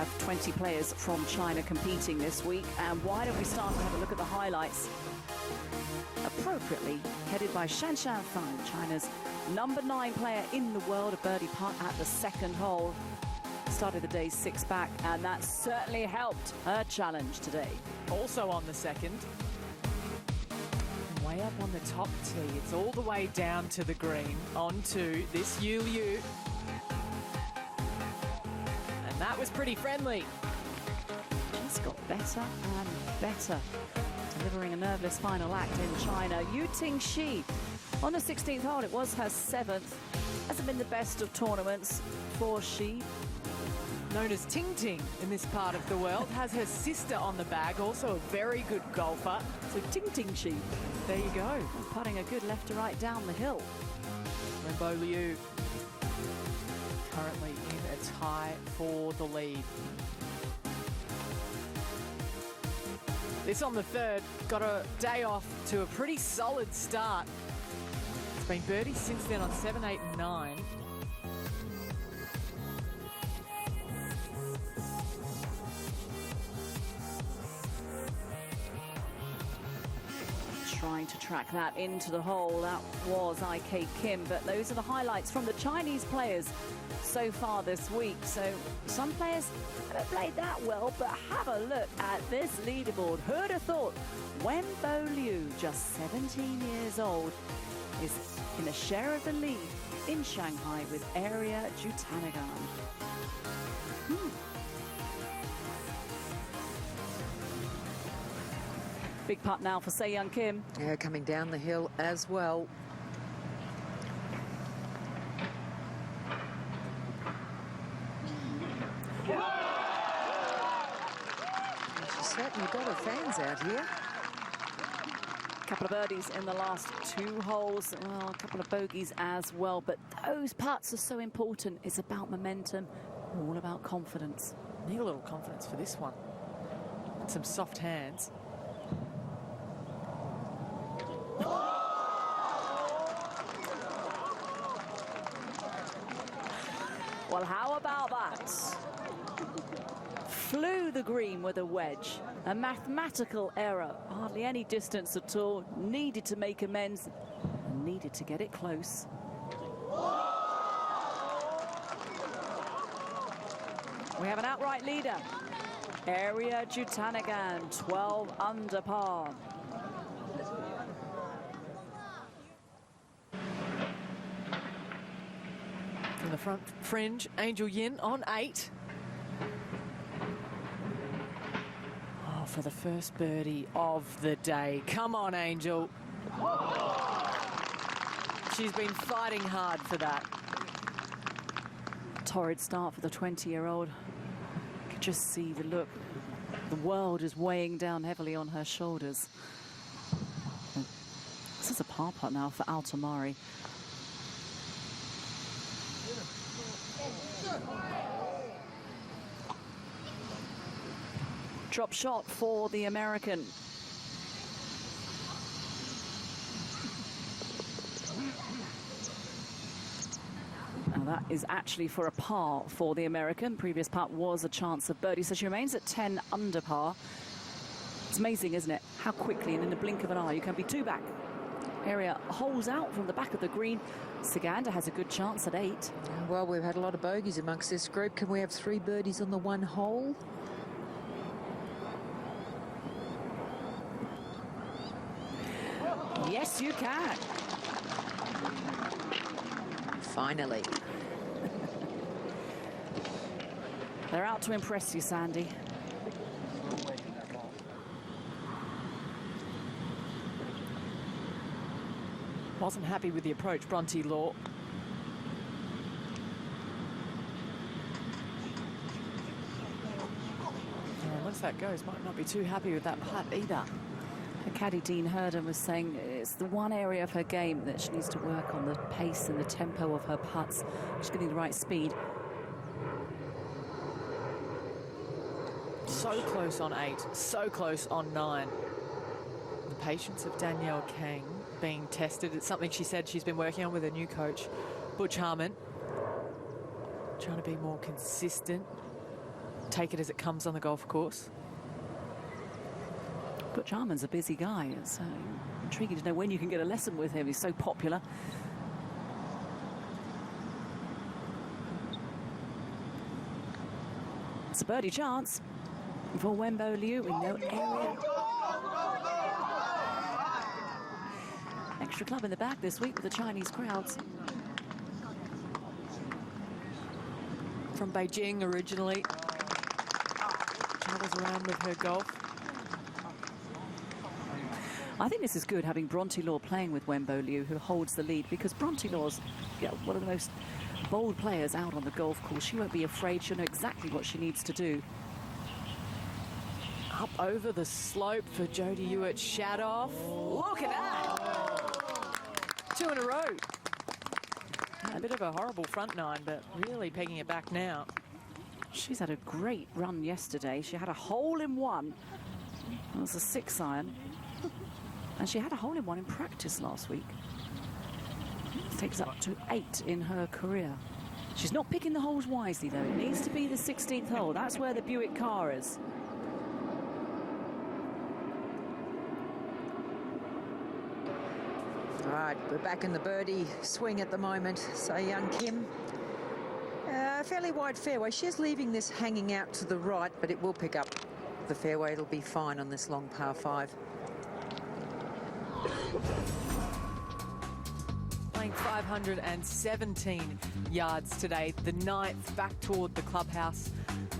have 20 players from China competing this week. And why don't we start to have a look at the highlights? Appropriately headed by Shanghai, China's #9 player in the world, a birdie putt at the second hole. Started the day 6 back, and that certainly helped her challenge today. Also on the second. Way up on the top tee, it's all the way down to the green, onto this Yu. And that was pretty friendly. Just got better and better, delivering a nerveless final act in China. Yu Tingshi, on the 16th hole, it was her 7th. Hasn't been the best of tournaments for she. Known as Ting Ting in this part of the world, has her sister on the bag, also a very good golfer. So Ting Ting Shi. There you go. And putting a good left to right down the hill. Wenbo Liu currently in a tie for the lead. This on the third, got a day off to a pretty solid start. It's been birdie since then on 7, 8 and 9. Trying to track that into the hole. That was IK Kim, but those are the highlights from the Chinese players so far this week. So some players haven't played that well, but have a look at this leaderboard. Who'd have thought Wenbo Liu, just 17 years old, is in a share of the lead in Shanghai with Area Jutanagan. Big putt now for Se Young Kim. Yeah, coming down the hill as well. She's certainly got her fans out here. A couple of birdies in the last 2 holes. Well, a couple of bogeys as well. But those putts are so important. It's about momentum, all about confidence. Need a little confidence for this one. And some soft hands. Well, how about that? Flew the green with a wedge. A mathematical error. Hardly any distance at all. Needed to make amends. And needed to get it close. We have an outright leader. Area Jutanagan, 12 under par. From the front fringe, Angel Yin on 8. Oh, for the first birdie of the day. Come on, Angel. She's been fighting hard for that. Torrid start for the 20-year-old. You can just see the look. The world is weighing down heavily on her shoulders. This is a par putt now for Altamari. Drop shot for the American. Now that is actually for a par for the American. Previous putt was a chance of birdie, so she remains at 10 under par. It's amazing, isn't it? How quickly and in the blink of an eye you can be 2 back. Area holes out from the back of the green. Saganda has a good chance at 8. Well, we've had a lot of bogeys amongst this group. Can we have 3 birdies on the 1 hole? Yes, you can. Finally. They're out to impress you, Sandy. Wasn't happy with the approach, Bronte Law. And once that goes, might not be too happy with that putt either. Her caddy, Dean Herden, was saying it's the one area of her game that she needs to work on, the pace and the tempo of her putts. She's getting the right speed. So close on 8, so close on 9. The patience of Danielle Kang being tested. It's something she said she's been working on with her new coach, Butch Harmon. Trying to be more consistent. take it as it comes on the golf course. But Jarman's a busy guy. It's intriguing to know when you can get a lesson with him. He's so popular. It's a birdie chance for Wenbo Liu in no area. Extra club in the back this week with the Chinese crowds. From Beijing originally. Travels around with her golf. I think this is good, having Bronte Law playing with Wenbo Liu, who holds the lead, because Bronte Law's one of the most bold players out on the golf course. She won't be afraid. She'll know exactly what she needs to do. Up over the slope for Jodie Hewitt. Shadoff. Look at that! 2 in a row. A bit of a horrible front nine, but really pegging it back now. She's had a great run yesterday. She had a hole-in-one. It was a 6-iron. And she had a hole-in-one in practice last week. This takes up to 8 in her career. She's not picking the holes wisely, though. It needs to be the 16th hole. That's where the Buick car is. All right, we're back in the birdie swing at the moment. So young Kim, fairly wide fairway. She's leaving this hanging out to the right, but it will pick up the fairway. It'll be fine on this long par 5. Playing 517 yards today, the 9th back toward the clubhouse,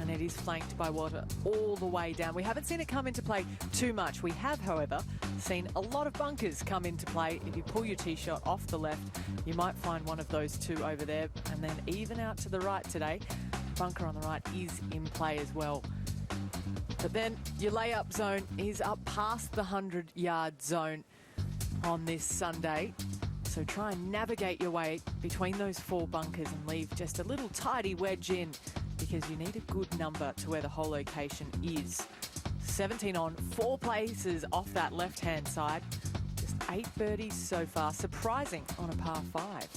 and it is flanked by water all the way down. We haven't seen it come into play too much. We have, however, seen a lot of bunkers come into play. If you pull your tee shot off the left, you might find one of those 2 over there, and then even out to the right today, bunker on the right is in play as well. But then your layup zone is up past the 100-yard zone on this Sunday. So try and navigate your way between those 4 bunkers and leave just a little tidy wedge in, because you need a good number to where the hole location is. 17 on, 4 places off that left-hand side. Just 8 birdies so far, surprising on a par 5.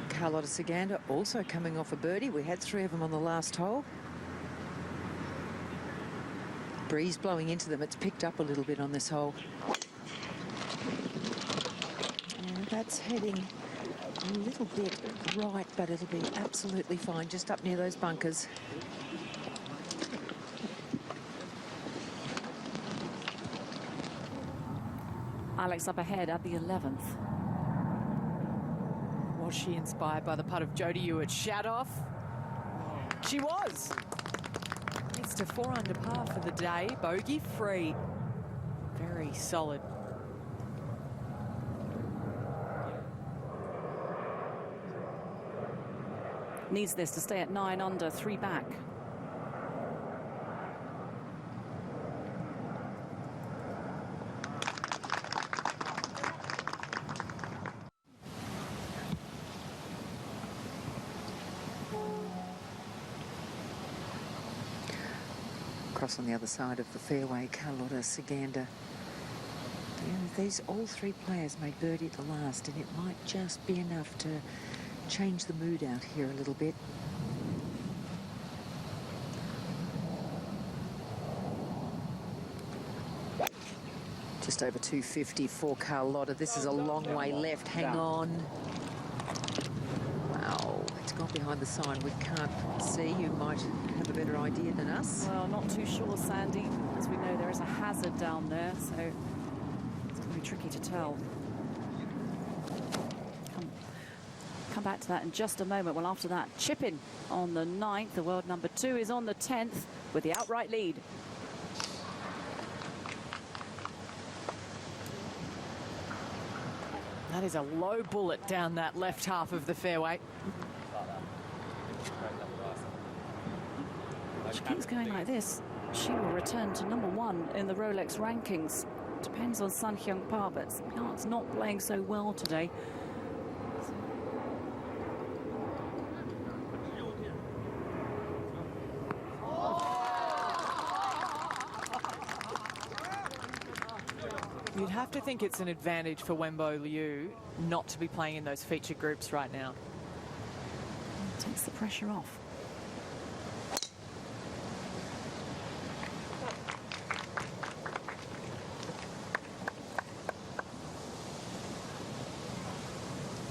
Carlotta Saganda also coming off a birdie. We had 3 of them on the last hole. Breeze blowing into them. It's picked up a little bit on this hole. And that's heading a little bit right, but it'll be absolutely fine just up near those bunkers. Alex up ahead at the 11th. Was she inspired by the putt of Jodie Hewitt? Shadoff. She was. It's to 4 under par for the day. Bogey free. Very solid. Needs this to stay at 9 under, 3 back. Across on the other side of the fairway, Carlotta Saganda. These all 3 players made birdie at the last, and it might just be enough to change the mood out here a little bit. Just over 250 for Carlotta. This is a long way left. Hang on. Wow, it's gone behind the sign. We can't see. You might have a better idea than us. Well, not too sure, Sandy. As we know, there is a hazard down there, so it's going to be tricky to tell. Come back to that in just a moment. Well, after that, Chipping on the 9th. The world number 2 is on the 10th with the outright lead. That is a low bullet down that left half of the fairway. She keeps going like this, she will return to number 1 in the Rolex rankings. Depends on Sun Hyung Pa, but it's not playing so well today. You'd have have to think it's an advantage for Wenbo Liu not to be playing in those featured groups right now. Takes the pressure off.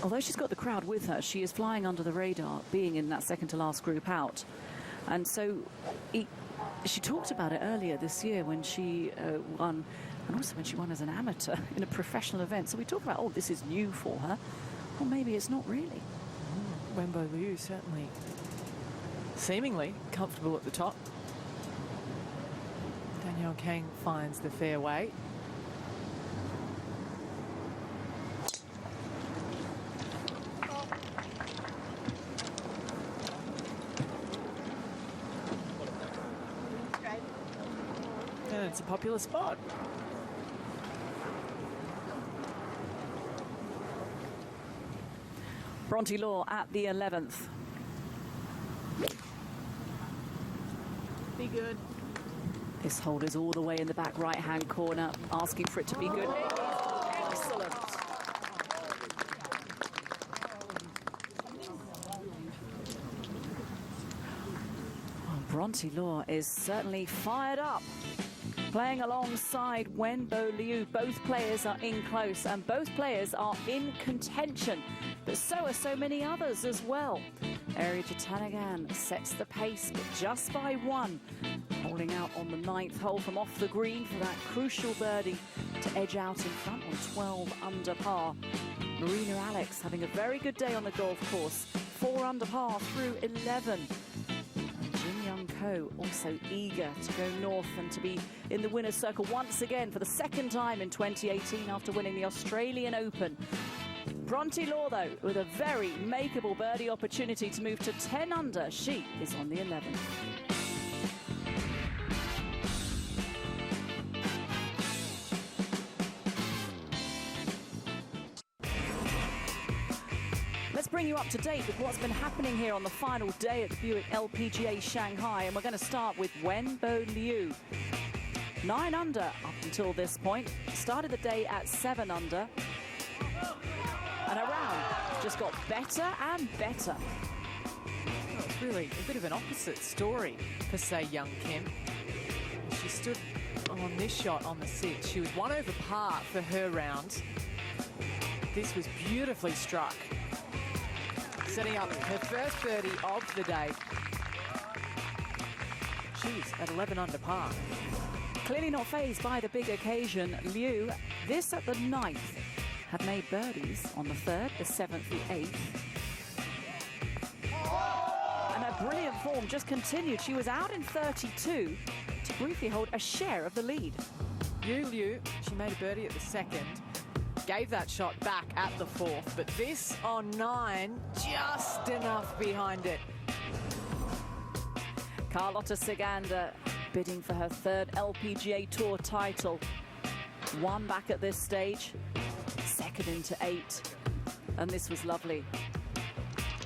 Although she's got the crowd with her, she is flying under the radar, being in that second to last group out. And so she talked about it earlier this year when she won, and also when she won as an amateur in a professional event. So we talk about, oh, this is new for her. Well, maybe it's not really. Wenbo Liu certainly seemingly comfortable at the top. Danielle Kang finds the fairway. And it's a popular spot. Bronte Law at the 11th. Be good. This hole is all the way in the back right-hand corner, asking for it to be good. It is excellent. Well, Bronte Law is certainly fired up. Playing alongside Wenbo Liu. Both players are in close and both players are in contention. But so are so many others as well. Ariya Jutanugarn sets the pace, but just by one. Holding out on the 9th hole from off the green for that crucial birdie to edge out in front on 12 under par. Marina Alex having a very good day on the golf course. 4 under par through 11. Jin Young Ko also eager to go north and to be in the winner's circle once again for the second time in 2018 after winning the Australian Open. Bronte Law, though, with a very makeable birdie opportunity to move to 10 under. She is on the 11th. Let's bring you up to date with what's been happening here on the final day at the Buick LPGA Shanghai, and we're going to start with Wenbo Liu. 9 under up until this point. Started the day at 7 under. And around just got better and better. Well, it's really a bit of an opposite story for, say, Young Kim. She stood on this shot on the 6th. She was 1 over par for her round. This was beautifully struck. Setting up her first birdie of the day. She's at 11 under par. Clearly not fazed by the big occasion. Liu, this at the 9th, had made birdies on the 3rd, the 7th, the 8th. And her brilliant form just continued. She was out in 32 to briefly hold a share of the lead. Liu, she made a birdie at the 2nd. Gave that shot back at the 4th, but this on 9, just enough behind it. Carlota Ciganda bidding for her 3rd LPGA Tour title. 1 back at this stage, 2nd into 8, and this was lovely.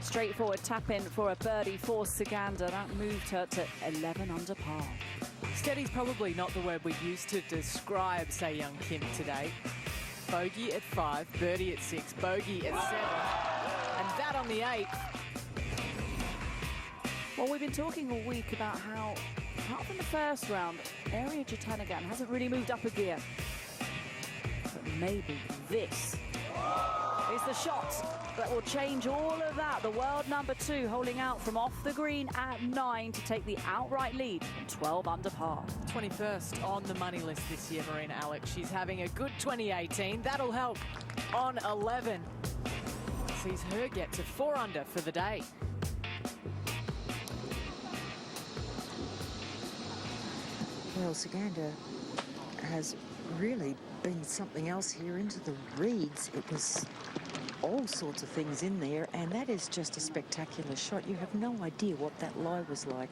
Straightforward tap in for a birdie for Ciganda. That moved her to 11 under par. Steady's probably not the word we used to describe, say, Young Kim today. Bogey at 5, birdie at 6, bogey at 7, and that on the 8th. Well, we've been talking all week about how, apart from the first round, Ariya Jutanugarn hasn't really moved up a gear. But maybe this is the shot that will change all of that. The world number 2 holding out from off the green at 9 to take the outright lead from 12 under par. 21st on the money list this year, Marina Alex. She's having a good 2018. That'll help on 11. Sees her get to 4 under for the day. Well, Ciganda has really been something else here into the reeds. It was all sorts of things in there, and that is just a spectacular shot. You have no idea what that lie was like,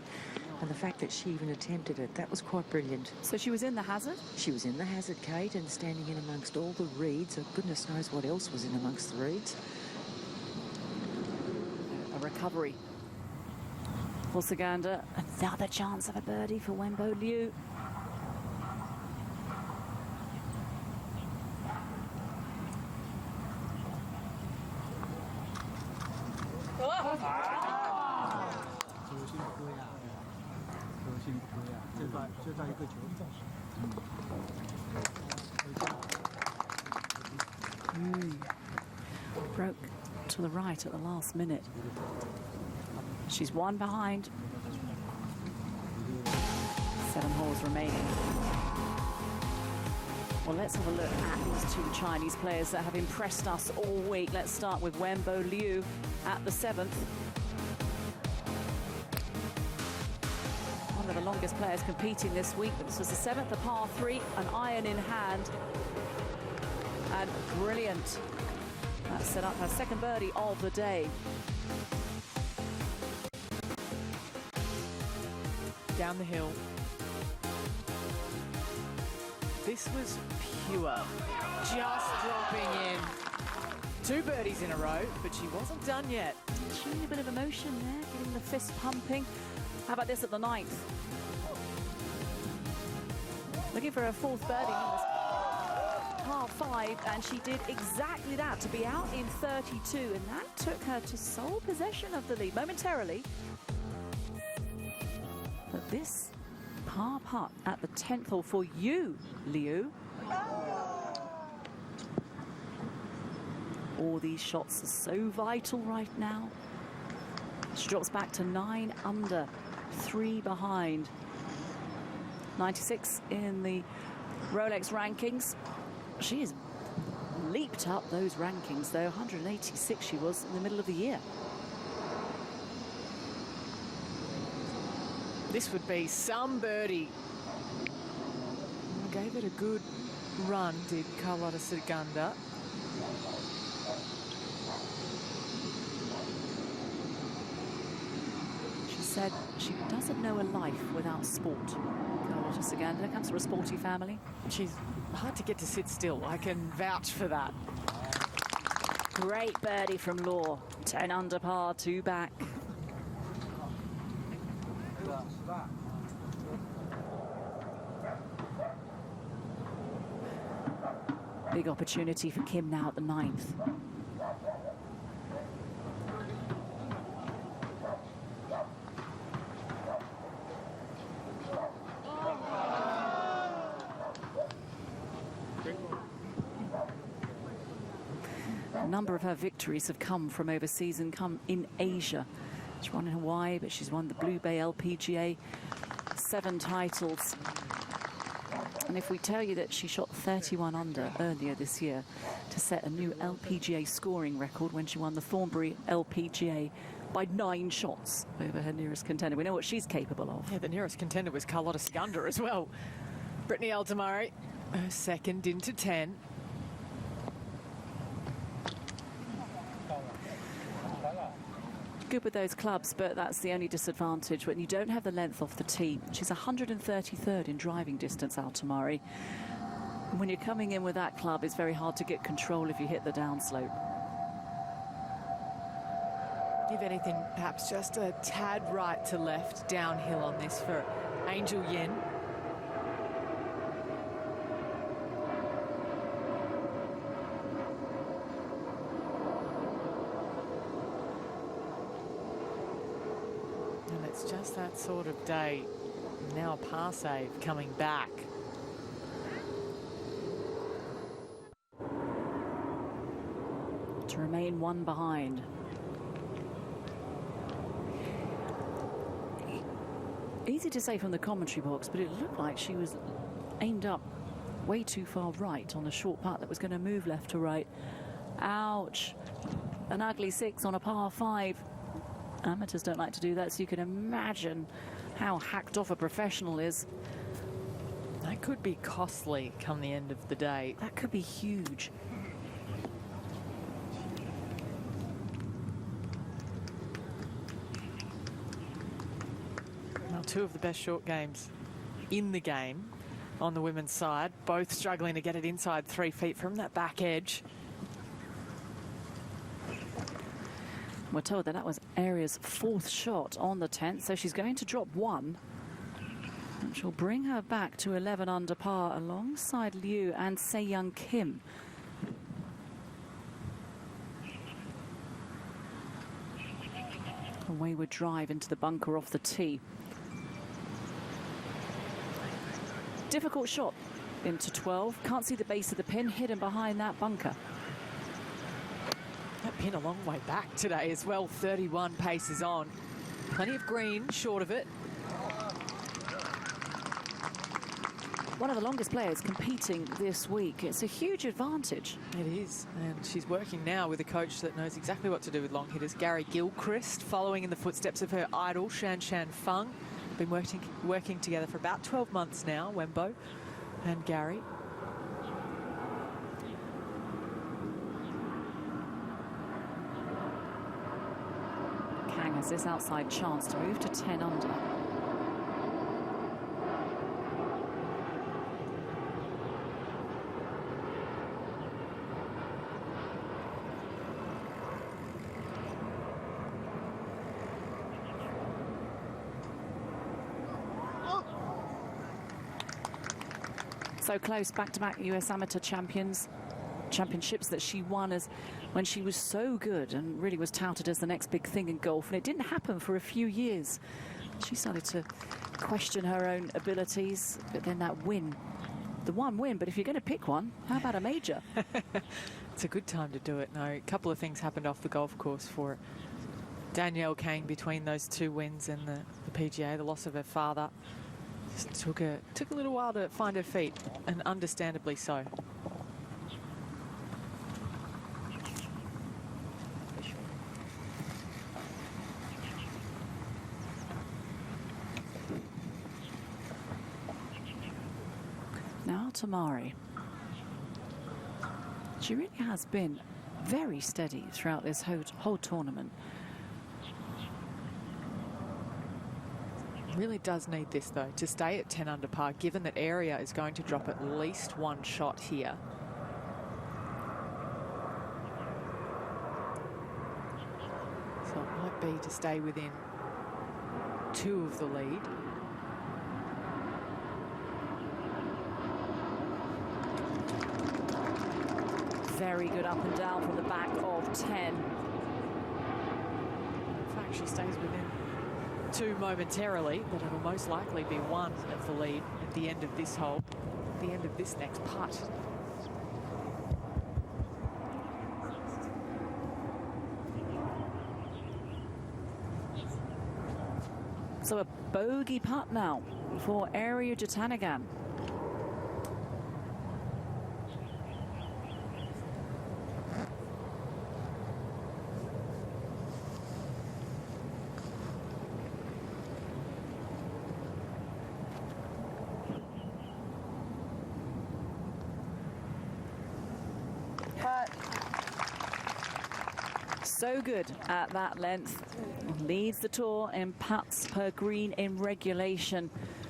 and the fact that she even attempted it, that was quite brilliant. So she was in the hazard? She was in the hazard, Kate, and standing in amongst all the reeds. Oh, goodness knows what else was in amongst the reeds. A recovery for Ciganda. Another chance of a birdie for Wenbo Liu. Broke to the right at the last minute. She's one behind. 7 holes remaining. Well, let's have a look at these 2 Chinese players that have impressed us all week. Let's start with Wenbo Liu at the 7th. One of the longest players competing this week, but this was the 7th, a par 3, an iron in hand. And brilliant. That set up her second birdie of the day. Down the hill. This was pure. Just dropping in. 2 birdies in a row, but she wasn't done yet. Showing a bit of emotion there, getting the fist pumping. How about this at the 9th? Looking for her 4th birdie on this par 5, and she did exactly that, to be out in 32, and that took her to sole possession of the lead momentarily. But this par putt at the 10th hole for you, Liu. All these shots are so vital right now. She drops back to 9 under, 3 behind. 96 in the Rolex rankings. She has leaped up those rankings, though. 186 she was in the middle of the year. This would be some birdie. Gave it a good run, did Carlotta Segunda. She said she doesn't know a life without sport. Carlotta Segunda comes from a sporty family. She's hard to get to sit still. I can vouch for that. Great birdie from Law. 10 under par, 2 back. Big opportunity for Kim now at the 9th. A number of her victories have come from overseas and come in Asia. She's won in Hawaii, but she's won the Blue Bay LPGA, 7 titles. And if we tell you that she shot 31 under earlier this year to set a new LPGA scoring record when she won the Thornbury LPGA by 9 shots over her nearest contender, we know what she's capable of. Yeah, the nearest contender was Carlotta Segunda as well. Brittany Altamari, her 2nd into 10. Good with those clubs, but that's the only disadvantage when you don't have the length off the tee. She's 133rd in driving distance, Altamari. And when you're coming in with that club, it's very hard to get control if you hit the downslope. If anything, perhaps just a tad right to left downhill on this for Angel Yin. It's just that sort of day. Now a par save coming back. To remain 1 behind. Easy to say from the commentary box, but it looked like she was aimed up way too far right on a short putt that was going to move left to right. Ouch. An ugly 6 on a par 5. Amateurs don't like to do that, so you can imagine how hacked off a professional is. That could be costly come the end of the day. That could be huge. Well, 2 of the best short games in the game on the women's side, both struggling to get it inside 3 feet from that back edge. We're told that that was Aria's 4th shot on the 10th, so she's going to drop 1, which will bring her back to 11 under par alongside Liu and Se-Young Kim. a wayward drive into the bunker off the tee. Difficult shot into 12. Can't see the base of the pin, hidden behind that bunker. That pin a long way back today as well. 31 paces on. Plenty of green short of it. One of the longest players competing this week. It's a huge advantage. It is, and she's working now with a coach that knows exactly what to do with long hitters. Gary Gilchrist, following in the footsteps of her idol, Shan Feng. Been working together for about 12 months now, Wembo and Gary. Kang has this outside chance to move to 10 under. So close, back-to-back US Amateur championships that she won as when she was so good and really was touted as the next big thing in golf, and it didn't happen for a few years. She started to question her own abilities, but then that win, the one win, but if you're going to pick one, how about a major? It's a good time to do it. No, a couple of things happened off the golf course for Danielle Kang between those two wins and the PGA, the loss of her father. Just took a little while to find her feet, and understandably so. Now Tamari. She really has been very steady throughout this whole tournament. Really does need this, though, to stay at 10 under par, given that area is going to drop at least one shot here. So it might be to stay within 2 of the lead. Very good up and down from the back of 10. In fact, she stays within 2 momentarily, but it'll most likely be 1 of the lead at the end of this hole, at the end of this next putt. So a bogey putt now for Ariya Jutanugarn. So good at that length. Leads the tour in putts per green in regulation.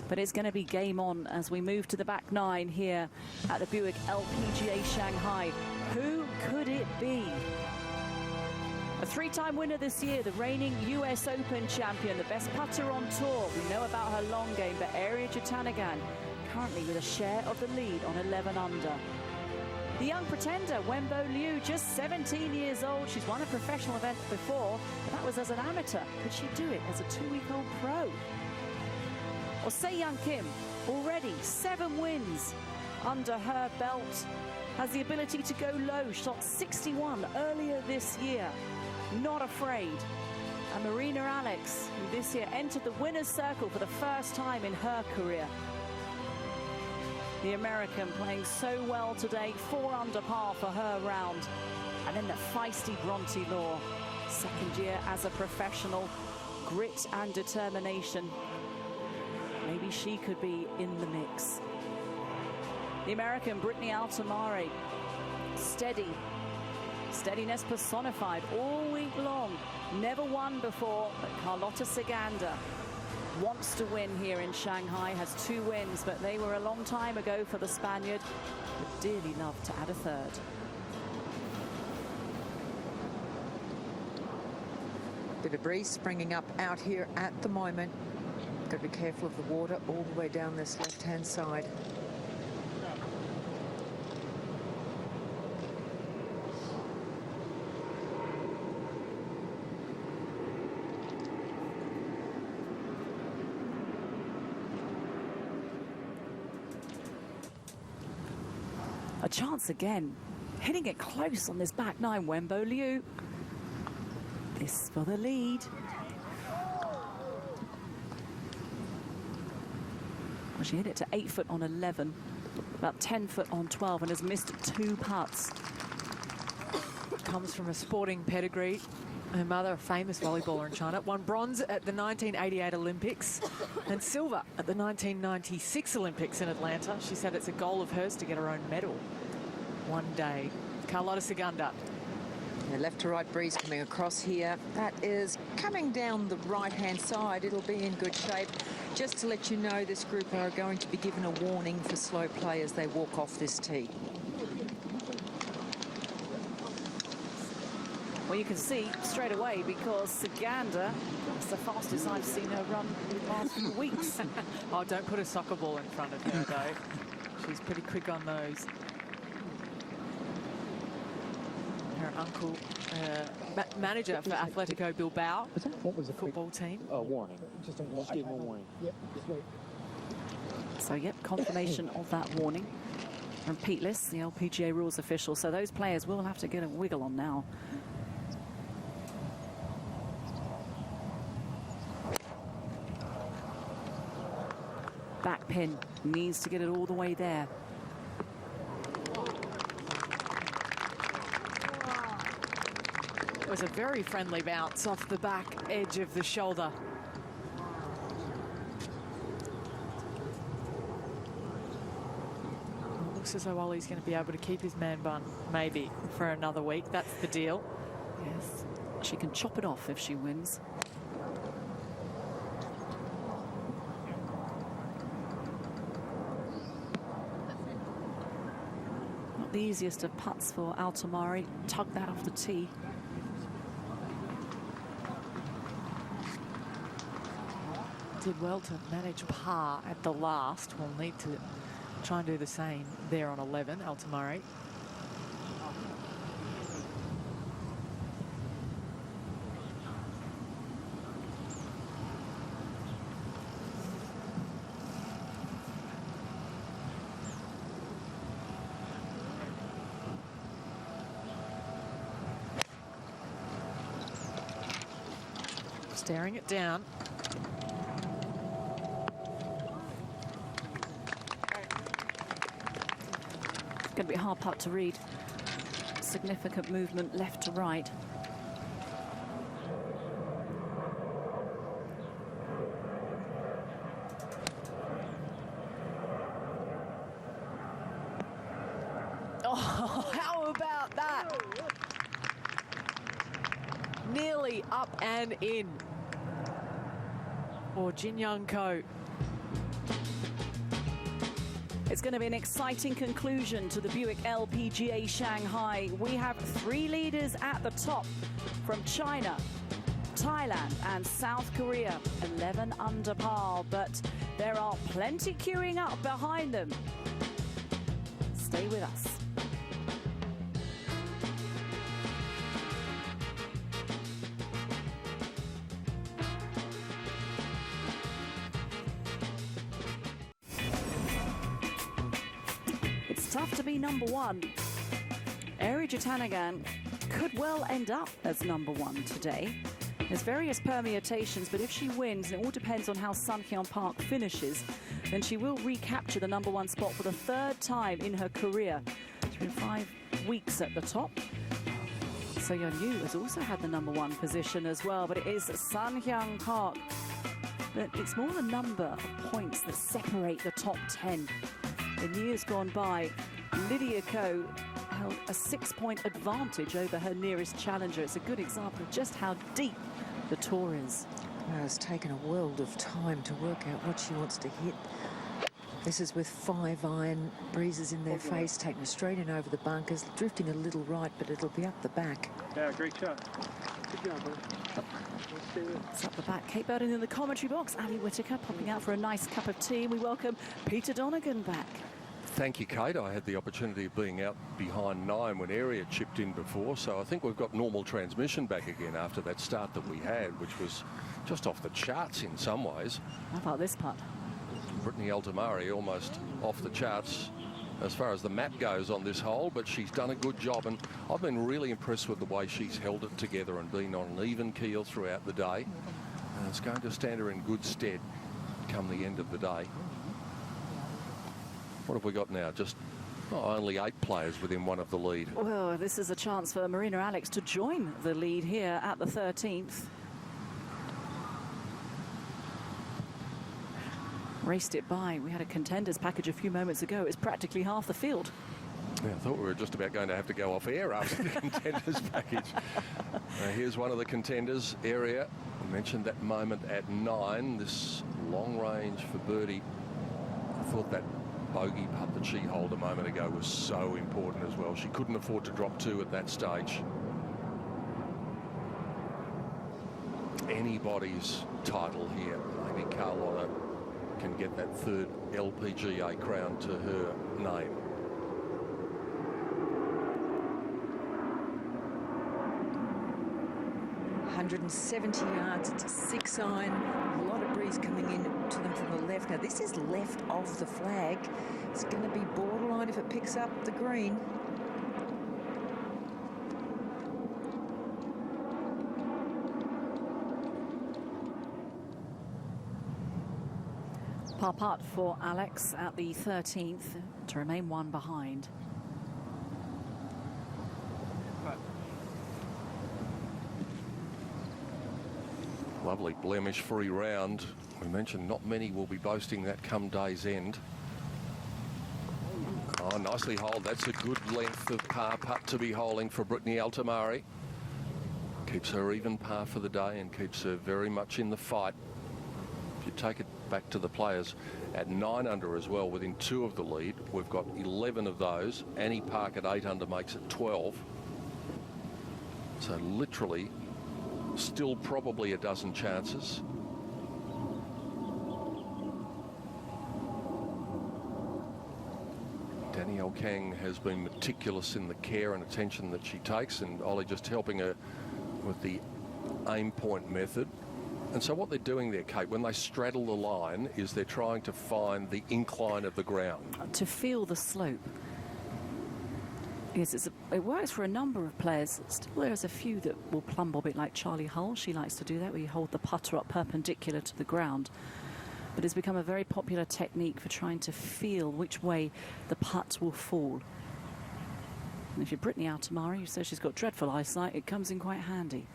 But it's going to be game on as we move to the back 9 here at the Buick LPGA Shanghai. Who could it be? A 3-time winner this year, the reigning US Open champion, the best putter on tour. We know about her long game, but Ariya Jutanugarn currently with a share of the lead on 11 under. The young pretender, Wembo Liu, just 17 years old. She's won a professional event before, but that was as an amateur. Could she do it as a 2-week-old pro? Or Se Young Kim, already 7 wins under her belt, has the ability to go low, shot 61 earlier this year. Not afraid. And Marina Alex, who this year entered the winner's circle for the first time in her career. The American playing so well today, 4 under par for her round. And then the feisty Bronte Law, second year as a professional, grit and determination. Maybe she could be in the mix. The American Brittany Altamari, steady, steadiness personified all week long. Never won before, but Carlota Ciganda wants to win here in Shanghai, has 2 wins, but they were a long time ago for the Spaniard. Would dearly love to add a third. Bit of breeze springing up out here at the moment. Got to be careful of the water all the way down this left-hand side. chance again. Hitting it close on this back nine, Wenbo Liu. This for the lead. Well, she hit it to 8 foot on 11, about 10 foot on 12, and has missed 2 putts. Comes from a sporting pedigree. Her mother, a famous volleyballer in China, won bronze at the 1988 Olympics and silver at the 1996 Olympics in Atlanta. She said it's a goal of hers to get her own medal one day. Carlotta Segunda. The left to right breeze coming across here. That is coming down the right-hand side. It'll be in good shape. Just to let you know, this group are going to be given a warning for slow play as they walk off this tee. Well, you can see straight away because Segunda, it's the fastest I've seen her run in the last few weeks. Oh, don't put a soccer ball in front of her, though. She's pretty quick on those. Her uncle, manager for Atletico Bilbao, What was the football team. warning? Just give him a warning. Yep. So, yep, confirmation of that warning from Pete Liss, the LPGA rules official. So those players will have to get a wiggle on now. Back pin needs to get it all the way there. It was a very friendly bounce off the back edge of the shoulder. Well, it looks as though Ollie's going to be able to keep his man bun, maybe, for another week. That's the deal. Yes, she can chop it off if she wins. Not the easiest of putts for Altomari. Tug that off the tee. Did well to manage par at the last. We'll need to try and do the same there on 11, Altomari. Staring it down. Going to be a hard putt to read. Significant movement left to right. Oh, how about that? Nearly up and in for Jin Young Ko. It's going to be an exciting conclusion to the Buick LPGA Shanghai. We have 3 leaders at the top from China, Thailand and South Korea, 11 under par, but there are plenty queuing up behind them. Stay with us. Tough to be number 1. Eri Jatanagan could well end up as number 1 today. There's various permutations, but if she wins, and it all depends on how Sun Hyun Park finishes, then she will recapture the number 1 spot for the 3rd time in her career. She's been 5 weeks at the top. So Yeon Yu has also had the number 1 position as well, but it is Sun Hyun Park. But it's more the number of points that separate the top 10. In years gone by, Lydia Ko held a 6-point advantage over her nearest challenger. It's a good example of just how deep the tour is. Well, it's taken a world of time to work out what she wants to hit. This is with 5-iron, breezes in their face, taking her straight in over the bunkers, drifting a little right, but it'll be up the back. Yeah, great shot. Good job, buddy. It's up the back. Kate Burden in the commentary box. Ali Whitaker popping out for a nice cup of tea. We welcome Peter Donegan back. Thank you, Kate. I had the opportunity of being out behind 9 when Area chipped in before, so I think we've got normal transmission back again after that start that we had, which was just off the charts in some ways. How about this putt? Brittany Altomari almost off the charts as far as the map goes on this hole, but she's done a good job, and I've been really impressed with the way she's held it together and been on an even keel throughout the day, and it's going to stand her in good stead come the end of the day. What have we got now? Just only 8 players within one of the lead. Well, this is a chance for Marina Alex to join the lead here at the 13th. Raced it by. We had a contenders package a few moments ago. It's practically half the field. Yeah, I thought we were just about going to have to go off air after the contenders package. Here's one of the contenders area. I mentioned that moment at 9. This long range for birdie. I thought that bogey putt that she holed a moment ago was so important as well. She couldn't afford to drop 2 at that stage. Anybody's title here. Maybe Carlotta can get that 3rd LPGA crown to her name. .170 yards. It's a 6-iron. A lot of breeze coming in to them from the left. Now this is left of the flag. It's going to be borderline if it picks up the green. Par putt for Alex at the 13th to remain 1 behind. Lovely blemish-free round. We mentioned not many will be boasting that come day's end. Oh, nicely holed. That's a good length of par putt to be holing for Brittany Altamari. Keeps her even par for the day and keeps her very much in the fight. If you take it back to the players at 9 under as well, within 2 of the lead, we've got 11 of those. Annie Park at 8 under makes it 12. So literally still probably a dozen chances. Danielle Kang has been meticulous in the care and attention that she takes, and Ollie just helping her with the aim point method. And so what they're doing there, Kate, when they straddle the line, is they're trying to find the incline of the ground. To feel the slope. Yes, it works for a number of players. Still, there's a few that will plumb bob it, like Charlie Hull. She likes to do that, where you hold the putter up perpendicular to the ground. But it's become a very popular technique for trying to feel which way the putt will fall. And if you're Brittany Altamari, you say she's got dreadful eyesight, it comes in quite handy.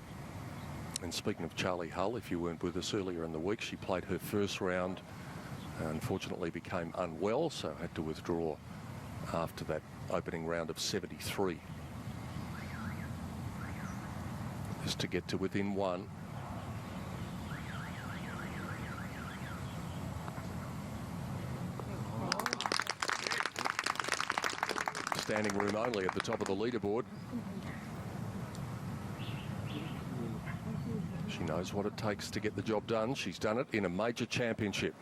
And speaking of Charlie Hull, if you weren't with us earlier in the week, she played her first round, unfortunately became unwell, so had to withdraw after that opening round of 73. Just to get to within 1. Standing room only at the top of the leaderboard. She knows what it takes to get the job done. She's done it in a major championship.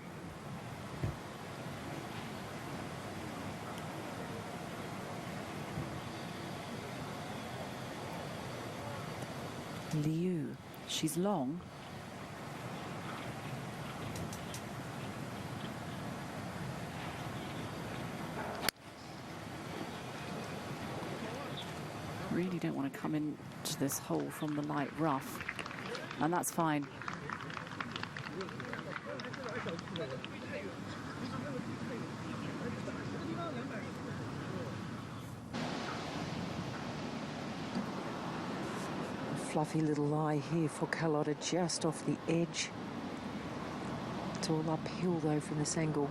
Liu, she's long. Really don't want to come into this hole from the light rough. And that's fine. A fluffy little lie here for Carlotta, just off the edge. It's all uphill though from this angle.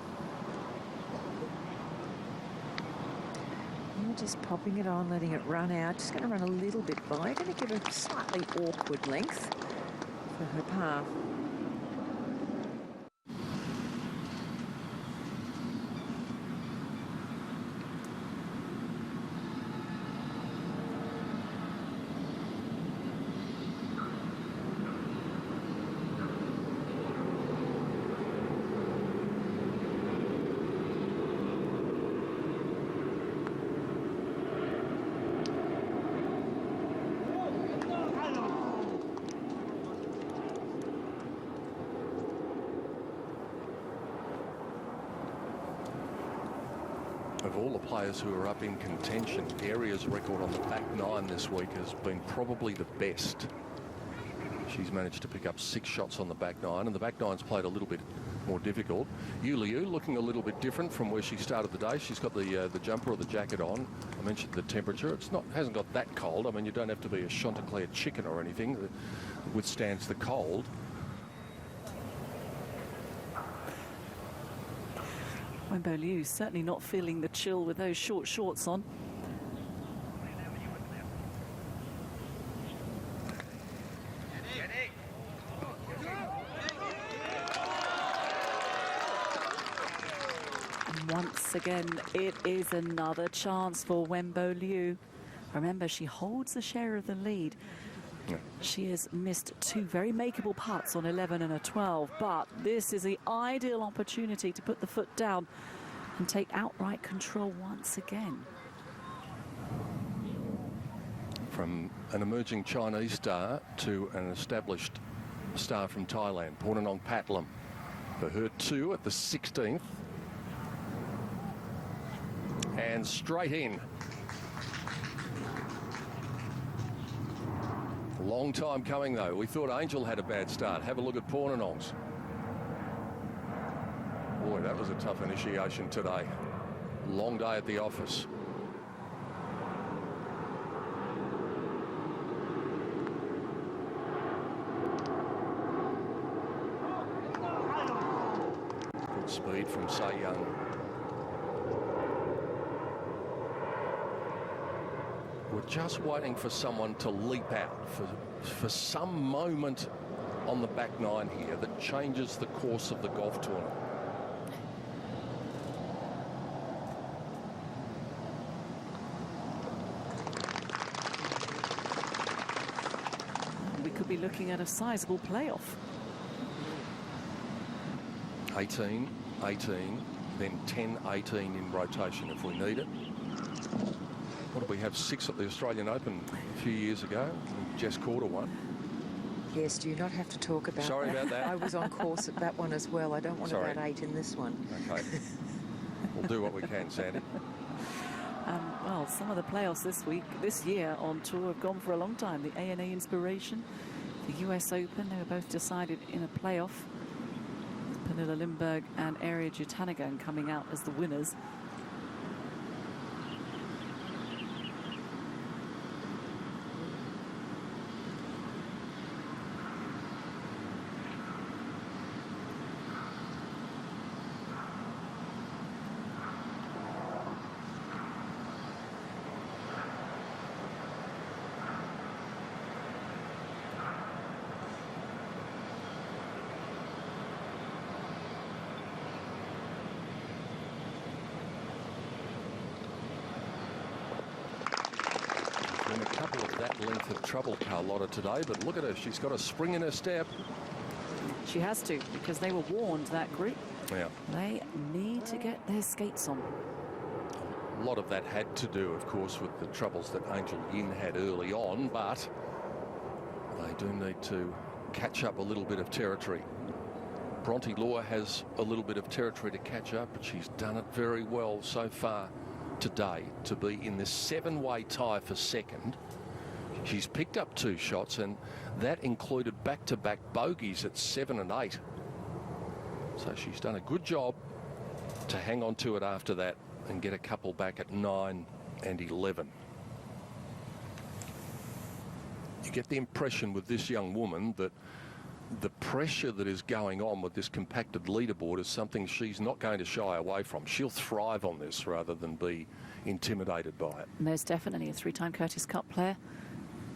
And just popping it on, letting it run out. Just going to run a little bit by. Going to give a slightly awkward length for her par. of all the players who are up in contention, Aria's record on the back nine this week has been probably the best. She's managed to pick up 6 shots on the back nine, and the back nine's played a little bit more difficult. Yu Liu looking a little bit different from where she started the day. She's got the jumper or the jacket on. I mentioned the temperature. Hasn't got that cold. I mean, you don't have to be a Chanticleer chicken or anything that withstands the cold. Wenbo Liu certainly not feeling the chill with those short shorts on. Once again, it is another chance for Wenbo Liu. Remember, she holds the share of the lead. Yeah. She has missed 2 very makeable putts on 11 and a 12, but this is the ideal opportunity to put the foot down and take outright control once again. From an emerging Chinese star to an established star from Thailand, Pornanong Patlam, for her 2 at the 16th. And straight in. Long time coming, though. We thought Angel had a bad start. Have a look at Pornanong's. Boy, that was a tough initiation today. Long day at the office. Good speed from Se Young. We're just waiting for someone to leap out for some moment on the back nine here that changes the course of the golf tournament. We could be looking at a sizable playoff. 18, 18, then 10, 18 in rotation if we need it. What did we have? 6 at the Australian Open a few years ago. Jess Corder won. Yes, do you not have to talk about Sorry that? about that. I was on course at that one as well. I don't want Sorry. about 8 in this one. Okay. We'll do what we can, Sandy. Well, some of the playoffs this year on tour have gone for a long time. The ANA Inspiration, the US Open, they were both decided in a playoff. Pernilla Lindberg and Ariya Jutanugarn coming out as the winners. A couple of that length of trouble, Carlotta, today, but look at her. She's got a spring in her step. She has to, because they were warned, that group. Yeah. They need to get their skates on. A lot of that had to do, of course, with the troubles that Angel Yin had early on, but they do need to catch up a little bit of territory. Bronte Law has a little bit of territory to catch up, but she's done it very well so far today to be in this 7-way tie for second. She's picked up 2 shots, and that included back-to-back bogeys at 7 and 8. So she's done a good job to hang on to it after that and get a couple back at 9 and 11. You get the impression with this young woman that the pressure that is going on with this compacted leaderboard is something she's not going to shy away from. She'll thrive on this rather than be intimidated by it. Most definitely a 3-time Curtis Cup player.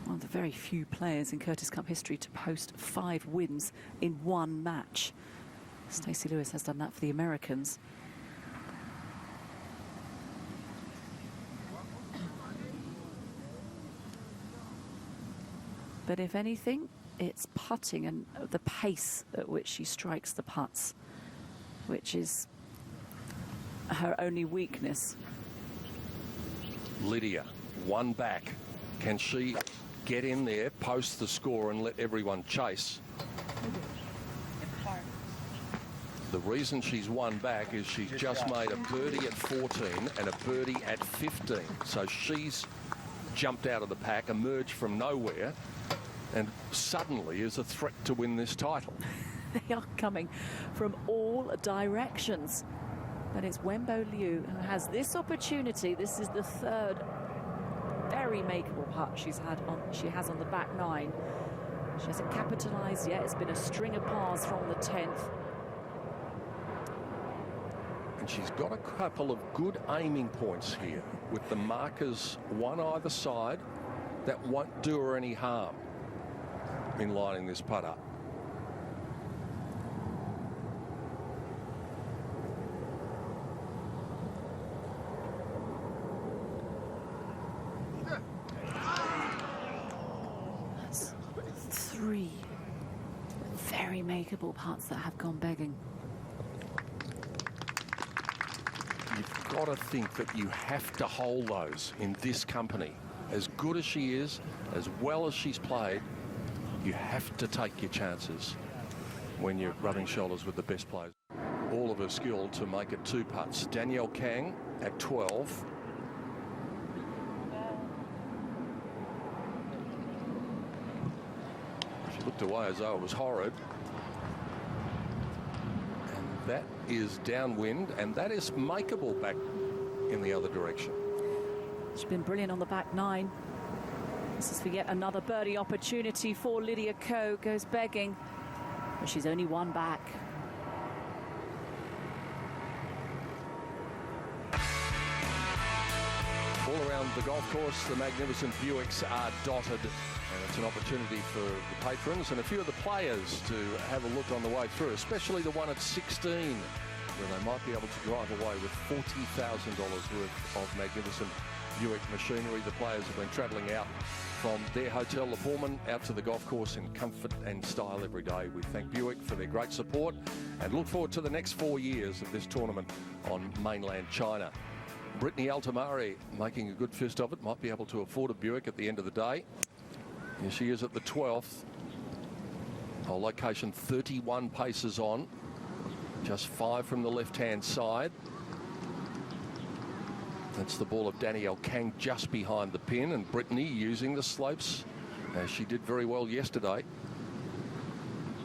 One of the very few players in Curtis Cup history to post 5 wins in one match. Stacey Lewis has done that for the Americans. But if anything, it's putting and the pace at which she strikes the putts, which is her only weakness. Lydia, one back. Can she get in there, post the score and let everyone chase? The reason she's one back is she's just made a birdie at 14 and a birdie at 15. So she's jumped out of the pack, emerged from nowhere, and suddenly is a threat to win this title. They are coming from all directions. But it's Wenbo Liu who has this opportunity. This is the third very makeable putt she has on the back nine. She hasn't capitalised yet. It's been a string of pars from the 10th. And she's got a couple of good aiming points here with the markers one either side that won't do her any harm in lining this putt up. That's 3 very makeable putts that have gone begging. You've got to think that you have to hold those in this company. As good as she is, as well as she's played, you have to take your chances when you're rubbing shoulders with the best players. All of her skill to make it 2 putts. Danielle Kang at 12. She looked away as though it was horrid. That is downwind, and that is makeable back in the other direction. She's been brilliant on the back nine. This is for yet another birdie opportunity for Lydia Ko. Goes begging, but she's only 1 back. All around the golf course, the magnificent Buicks are dotted, and it's an opportunity for the patrons and a few of the players to have a look on the way through, especially the one at 16, where they might be able to drive away with $40,000 worth of magnificent Buick machinery. The players have been travelling out from their hotel, the Pullman, out to the golf course in comfort and style every day. We thank Buick for their great support and look forward to the next 4 years of this tournament on mainland China. Brittany Altamari making a good fist of it, might be able to afford a Buick at the end of the day. Here she is at the 12th. Hole location 31 paces on, just 5 from the left-hand side. That's the ball of Danielle Kang just behind the pin, and Brittany using the slopes as she did very well yesterday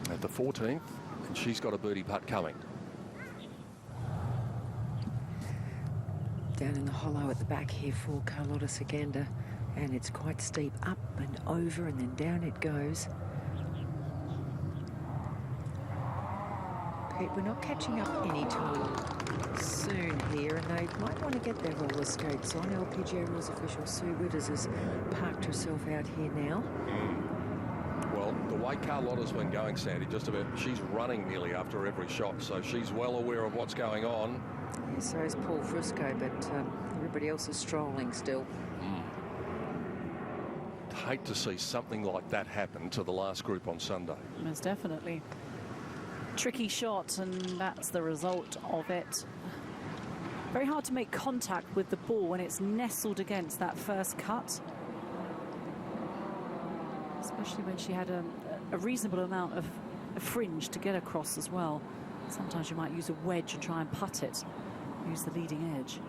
at the 14th, and she's got a birdie putt coming. Down in the hollow at the back here for Carlotta Segunda, and it's quite steep, up and over and then down it goes. Pete, we're not catching up anytime soon here, and they might want to get their roller skates on. LPGA rules official Sue Withers has parked herself out here now. Well, the way Carlotta's been going, Sandy, just about, she's running nearly after every shot, so she's well aware of what's going on. Yeah, so is Paul Frisco, but everybody else is strolling still. Hate to see something like that happen to the last group on Sunday. Most definitely. Tricky shot, and that's the result of it. Very hard to make contact with the ball when it's nestled against that first cut. Especially when she had a reasonable amount of fringe to get across as well. Sometimes you might use a wedge and try and putt it. Use the leading edge.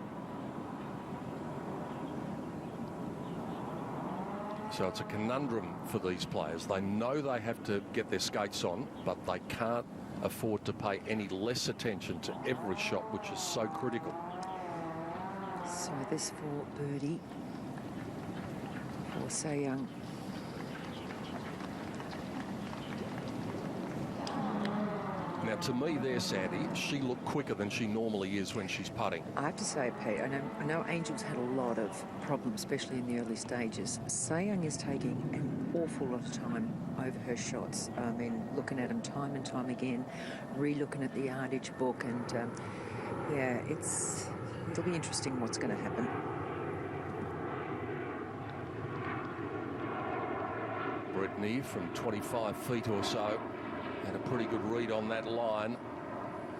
So it's a conundrum for these players. They know they have to get their skates on, but they can't afford to pay any less attention to every shot, which is so critical. So this for birdie for Se Young. Now, to me there, Sandy, she looked quicker than she normally is when she's putting. I have to say, Pete, I know Angel's had a lot of problems, especially in the early stages. Se Young is taking an awful lot of time over her shots. I mean, looking at them time and time again, re-looking at the yardage book, and yeah, it'll be interesting what's going to happen. Brittany from 25 feet or so had a pretty good read on that line.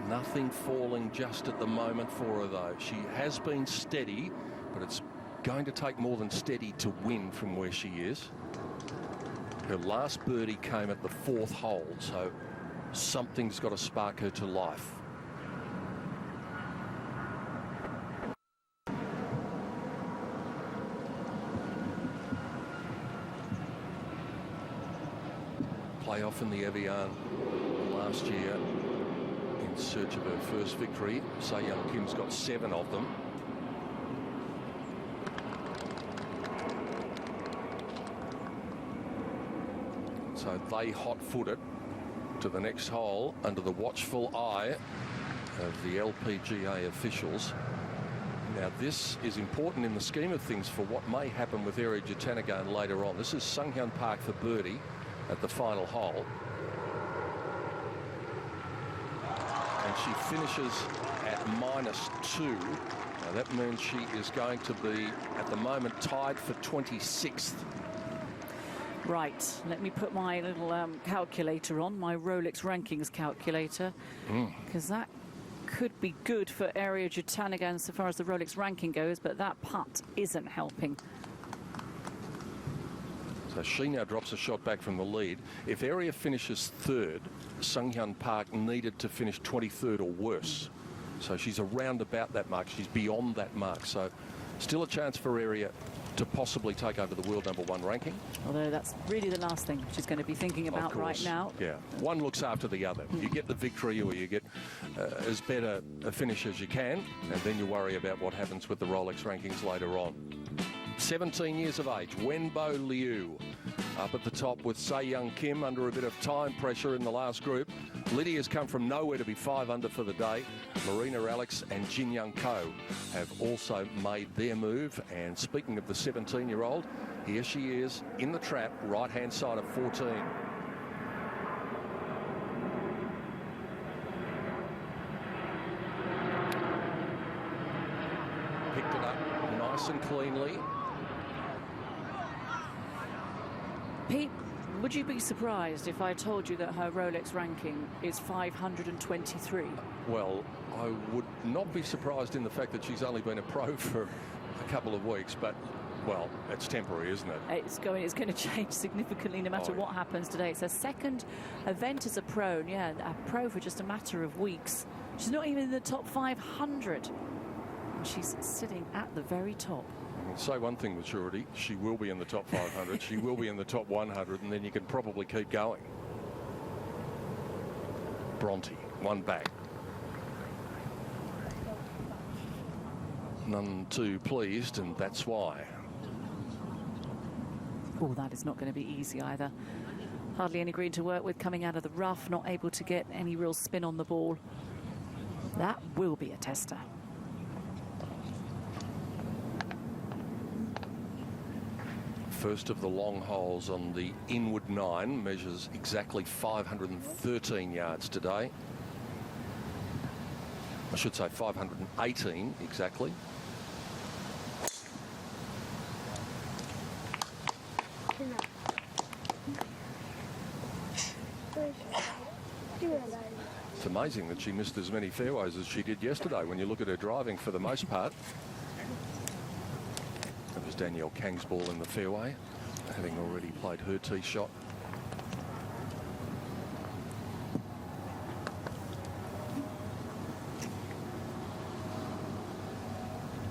Nothing falling just at the moment for her, though. She has been steady, but it's going to take more than steady to win from where she is. Her last birdie came at the 4th hole, so something's got to spark her to life. way off in the Evian last year in search of her first victory. So Young Kim's got 7 of them. So they hot-foot it to the next hole under the watchful eye of the LPGA officials. Now, this is important in the scheme of things for what may happen with Area Jatanagarn later on. This is Sunghyun Park for birdie at the final hole. And she finishes at -2. Now, that means she is going to be, at the moment, tied for 26th. Right, let me put my little calculator on, my Rolex rankings calculator, because that could be good for Area Jatanagarn so far as the Rolex ranking goes, but that putt isn't helping. So she now drops a shot back from the lead. If Area finishes 3rd, Sunghyun Park needed to finish 23rd or worse. So she's around about that mark. She's beyond that mark. So still a chance for Area to possibly take over the world #1 ranking. Although that's really the last thing she's going to be thinking about right now. Yeah, one looks after the other. You get the victory or you get as better a finish as you can, and then you worry about what happens with the Rolex rankings later on. 17 years of age, Wenbo Liu up at the top with Se Young Kim under a bit of time pressure in the last group. Lydia's come from nowhere to be 5 under for the day. Marina Alex and Jin Young Ko have also made their move. And speaking of the 17-year-old, here she is in the trap, right-hand side of 14. Picked it up nice and cleanly. Pete, would you be surprised if I told you that her Rolex ranking is 523? Well, I would not be surprised in the fact that she's only been a pro for a couple of weeks, but, well, it's temporary, isn't it? It's going to change significantly no matter what happens today. It's her second event as a pro, a pro for just a matter of weeks. She's not even in the top 500. And she's sitting at the very top. I'll say one thing with surety, she will be in the top 500, she will be in the top 100, and then you can probably keep going. Bronte, one back. None too pleased, and that's why. Oh, that is not going to be easy either. Hardly any green to work with coming out of the rough, not able to get any real spin on the ball. That will be a tester. First of the long holes on the inward 9 measures exactly 513 yards today. I should say 518 exactly. It's amazing that she missed as many fairways as she did yesterday when you look at her driving for the most part. That was Danielle Kang's ball in the fairway, having already played her tee shot.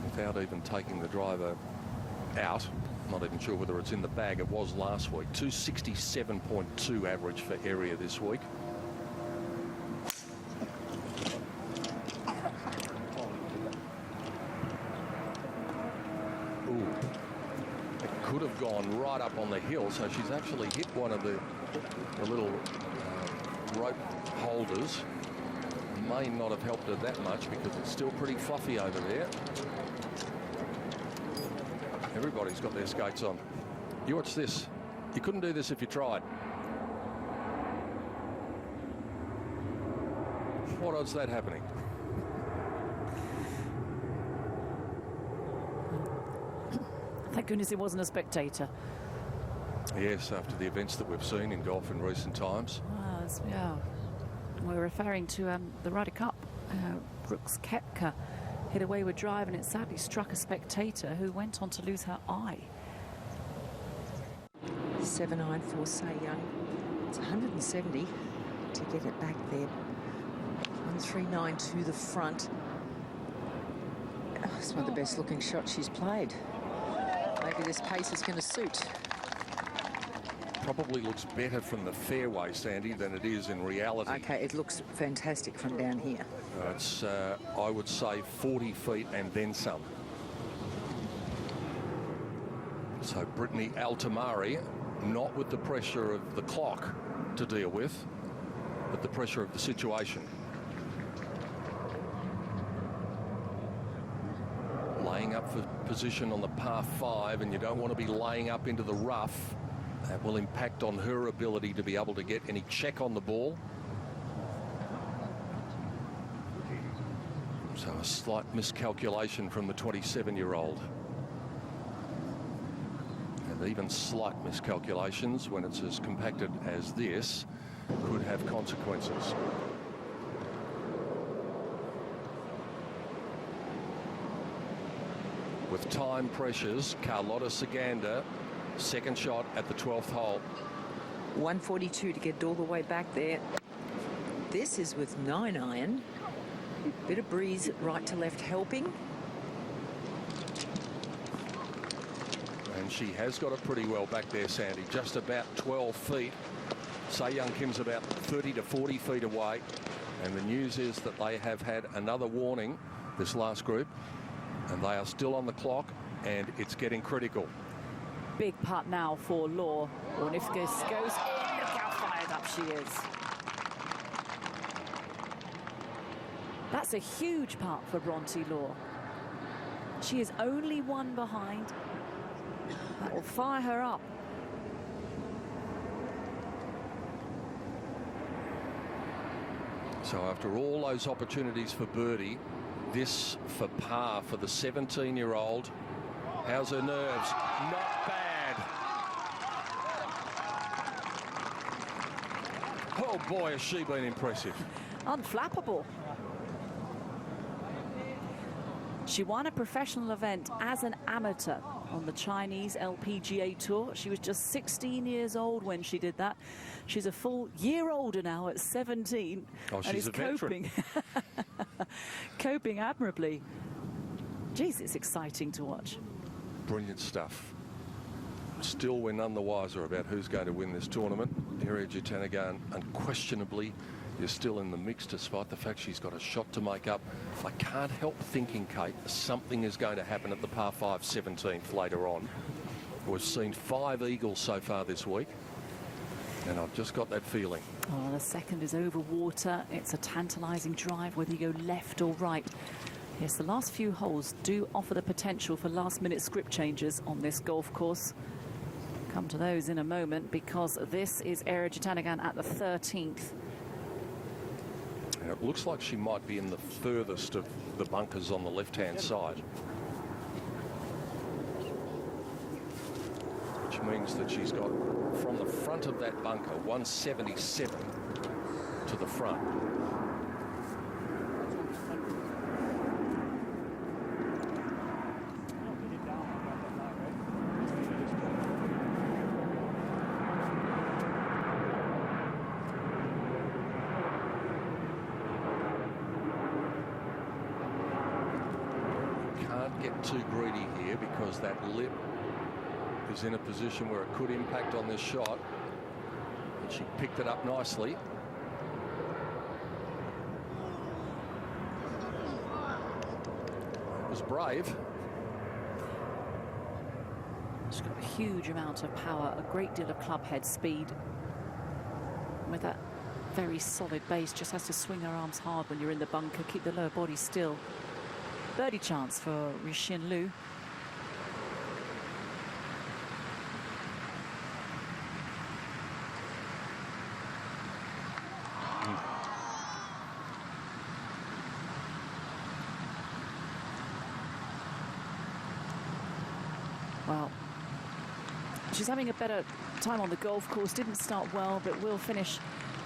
Without even taking the driver out, not even sure whether it's in the bag, it was last week. 267.2 average for Area this week. Could have gone right up on the hill, so she's actually hit one of the little rope holders. May not have helped her that much because it's still pretty fluffy over there. Everybody's got their skates on. You watch this. You couldn't do this if you tried. What odds that happening? Thank goodness it wasn't a spectator. Yes, after the events that we've seen in golf in recent times. Yeah. We're referring to the Ryder Cup. Brooks Koepka hit a wayward drive and it sadly struck a spectator who went on to lose her eye. 7-iron for Se Young. It's 170 to get it back there. 139 to the front. Oh, it's one of the best looking shots she's played. Maybe this pace is going to suit. probably looks better from the fairway, Sandy, than it is in reality. Okay, it looks fantastic from down here. It's, I would say, 40 feet and then some. So Brittany Altamari, not with the pressure of the clock to deal with, but the pressure of the situation. Laying up for position on the par 5, and you don't want to be laying up into the rough. That will impact on her ability to be able to get any check on the ball. So a slight miscalculation from the 27-year-old. And even slight miscalculations, when it's as compacted as this, could have consequences. With time pressures, Carlotta Saganda, second shot at the 12th hole. 142 to get all the way back there. This is with 9-iron. Bit of breeze right to left helping. And she has got it pretty well back there, Sandy. Just about 12 feet. Se Young Kim's about 30 to 40 feet away. And the news is that they have had another warning, this last group. And they are still on the clock, and it's getting critical. Big putt now for Law. Or if this goes in, look how fired up she is. That's a huge putt for Bronte Law. She is only one behind. That will fire her up. So after all those opportunities for birdie, this for par for the 17-year-old. How's her nerves? Not bad. Oh boy, has she been impressive. Unflappable. She won a professional event as an amateur on the Chinese LPGA Tour. She was just 16 years old when she did that. She's a full year older now at 17. Oh, and she's is a veteran. Coping admirably. Geez, it's exciting to watch. Brilliant stuff. Still, we're none the wiser about who's going to win this tournament. Erejitanagan unquestionably is still in the mix, despite the fact she's got a shot to make up. I can't help thinking, Kate, something is going to happen at the par 5 17th later on. We've seen 5 eagles so far this week, and I've just got that feeling. Oh, the second is over water. It's a tantalising drive, whether you go left or right. Yes, the last few holes do offer the potential for last-minute script changes on this golf course. Come to those in a moment, because this is Erejitanagan at the 13th. And it looks like she might be in the furthest of the bunkers on the left-hand side, which means that she's got, from the front of that bunker, 177 to the front. Get too greedy here, because that lip is in a position where it could impact on this shot. And she picked it up nicely. It was brave. She's got a huge amount of power, a great deal of club head speed. With that very solid base, just has to swing her arms hard when you're in the bunker, keep the lower body still. Birdie chance for Rixin Liu. Well, she's having a better time on the golf course. Didn't start well, but will finish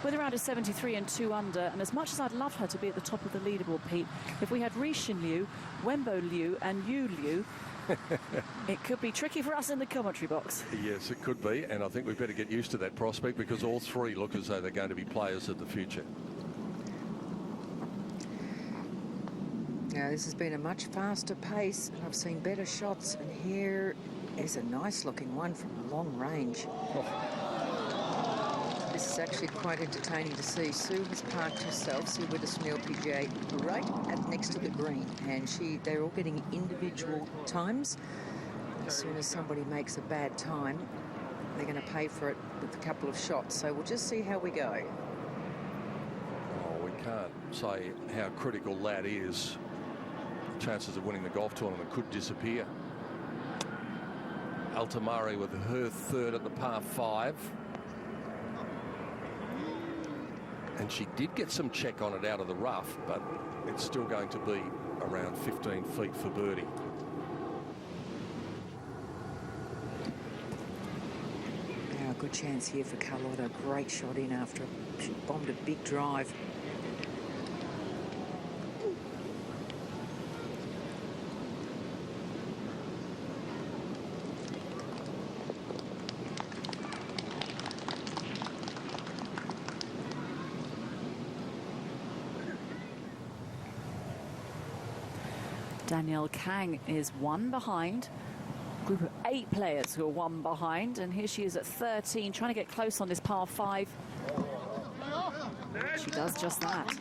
with around a 73 and 2 under. And as much as I'd love her to be at the top of the leaderboard, Pete, if we had Rixin Liu, Wenbo Liu and Yu Liu, it could be tricky for us in the commentary box. Yes, it could be, and I think we better get used to that prospect, because all 3 look as though they're going to be players of the future. Now, this has been a much faster pace, and I've seen better shots, and here is a nice looking one from long range. Oh. This is actually quite entertaining to see. Sue has parked herself, Sue Widdowson, the LPGA, right next to the green, and they're all getting individual times. As soon as somebody makes a bad time, they're going to pay for it with a couple of shots. So we'll just see how we go. Oh, we can't say how critical that is. Chances of winning the golf tournament could disappear. Altamari with her third at the par 5. And she did get some check on it out of the rough, but it's still going to be around 15 feet for birdie. Now, a good chance here for Carlotta. Great shot in after she bombed a big drive. Danielle Kang is 1 behind. Group of 8 players who are 1 behind, and here she is at 13, trying to get close on this par 5. She does just that.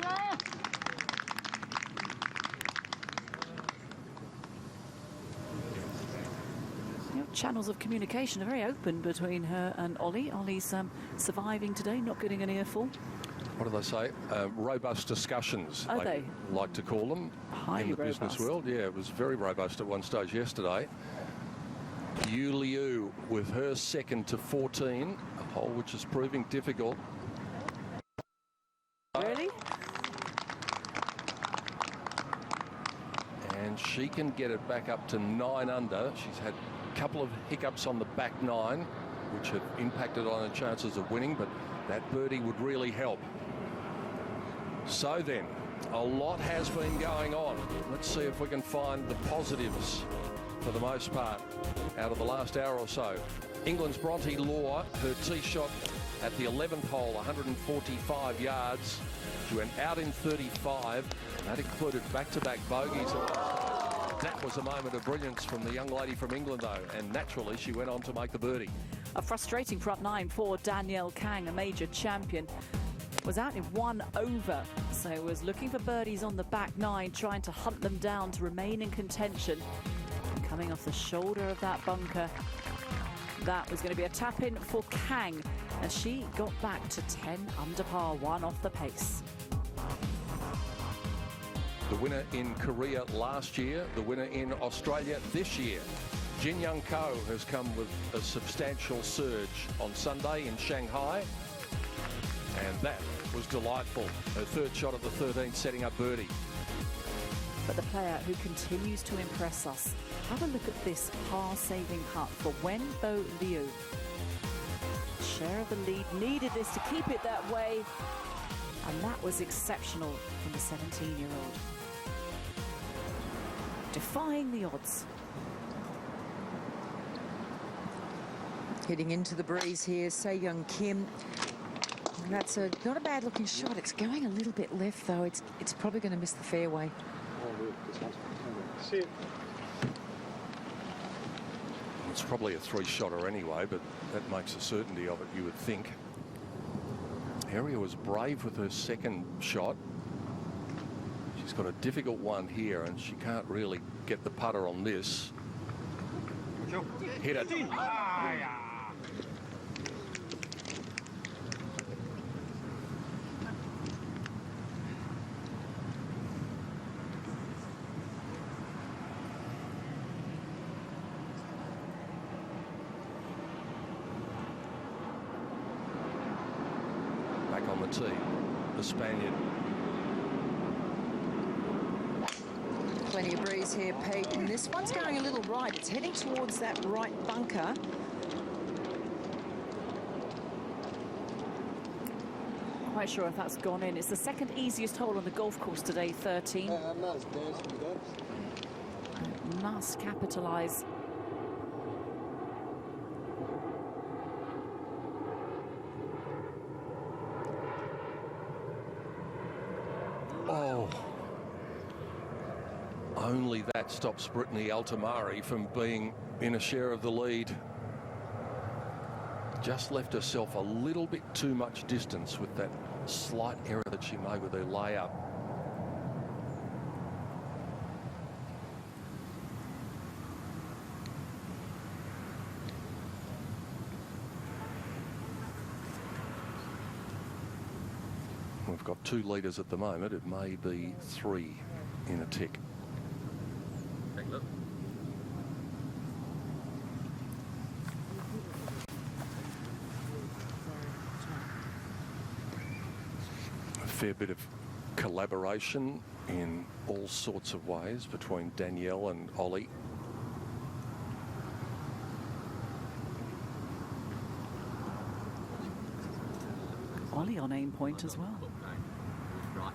You know, channels of communication are very open between her and Ollie. Ollie's surviving today, not getting an earful. What do they say? Robust discussions, Are they? like to call them. Highly in the robust. business world. Yeah, it was very robust at one stage yesterday. Yu Liu with her second to 14, a hole which is proving difficult. Really? And she can get it back up to 9 under. She's had a couple of hiccups on the back 9, which have impacted on her chances of winning, but that birdie would really help. So then, a lot has been going on. Let's see if we can find the positives for the most part out of the last hour or so. England's Bronte Law, her tee shot at the 11th hole, 145 yards. She went out in 35. That included back-to-back bogeys. That was a moment of brilliance from the young lady from England, though, and naturally she went on to make the birdie. A frustrating front 9 for Danielle Kang, a major champion. Was out in 1 over, so was looking for birdies on the back 9, trying to hunt them down to remain in contention. And coming off the shoulder of that bunker, that was going to be a tap-in for Kang, and she got back to 10 under par, 1 off the pace. The winner in Korea last year, the winner in Australia this year. Jin Young Ko has come with a substantial surge on Sunday in Shanghai, and that was delightful. Her third shot at the 13th, setting up birdie. But the player who continues to impress us, have a look at this par-saving putt for Wenbo Liu. Share of the lead, needed this to keep it that way, and that was exceptional from the 17-year-old. Defying the odds. Heading into the breeze here, Se-Young Kim. That's not a bad looking shot. It's going a little bit left though. It's probably going to miss the fairway. It's probably a 3-shotter anyway, but that makes a certainty of it, you would think. Area was brave with her second shot. She's got a difficult one here, and she can't really get the putter on this. Hit it. Back on the tee, the Spaniard. Plenty of breeze here, Pete, and this one's going a little right. It's heading towards that right bunker. Quite sure if that's gone in. It's the second easiest hole on the golf course today, 13. Must capitalise. Oh. Only that stops Brittany Altamari from being in a share of the lead. just left herself a little bit too much distance with that slight error that she made with her layup. We've got 2 leaders at the moment. It may be 3 in a tick. Take a look. A fair bit of collaboration in all sorts of ways between Danielle and Ollie. Ollie on aim point as well. Right.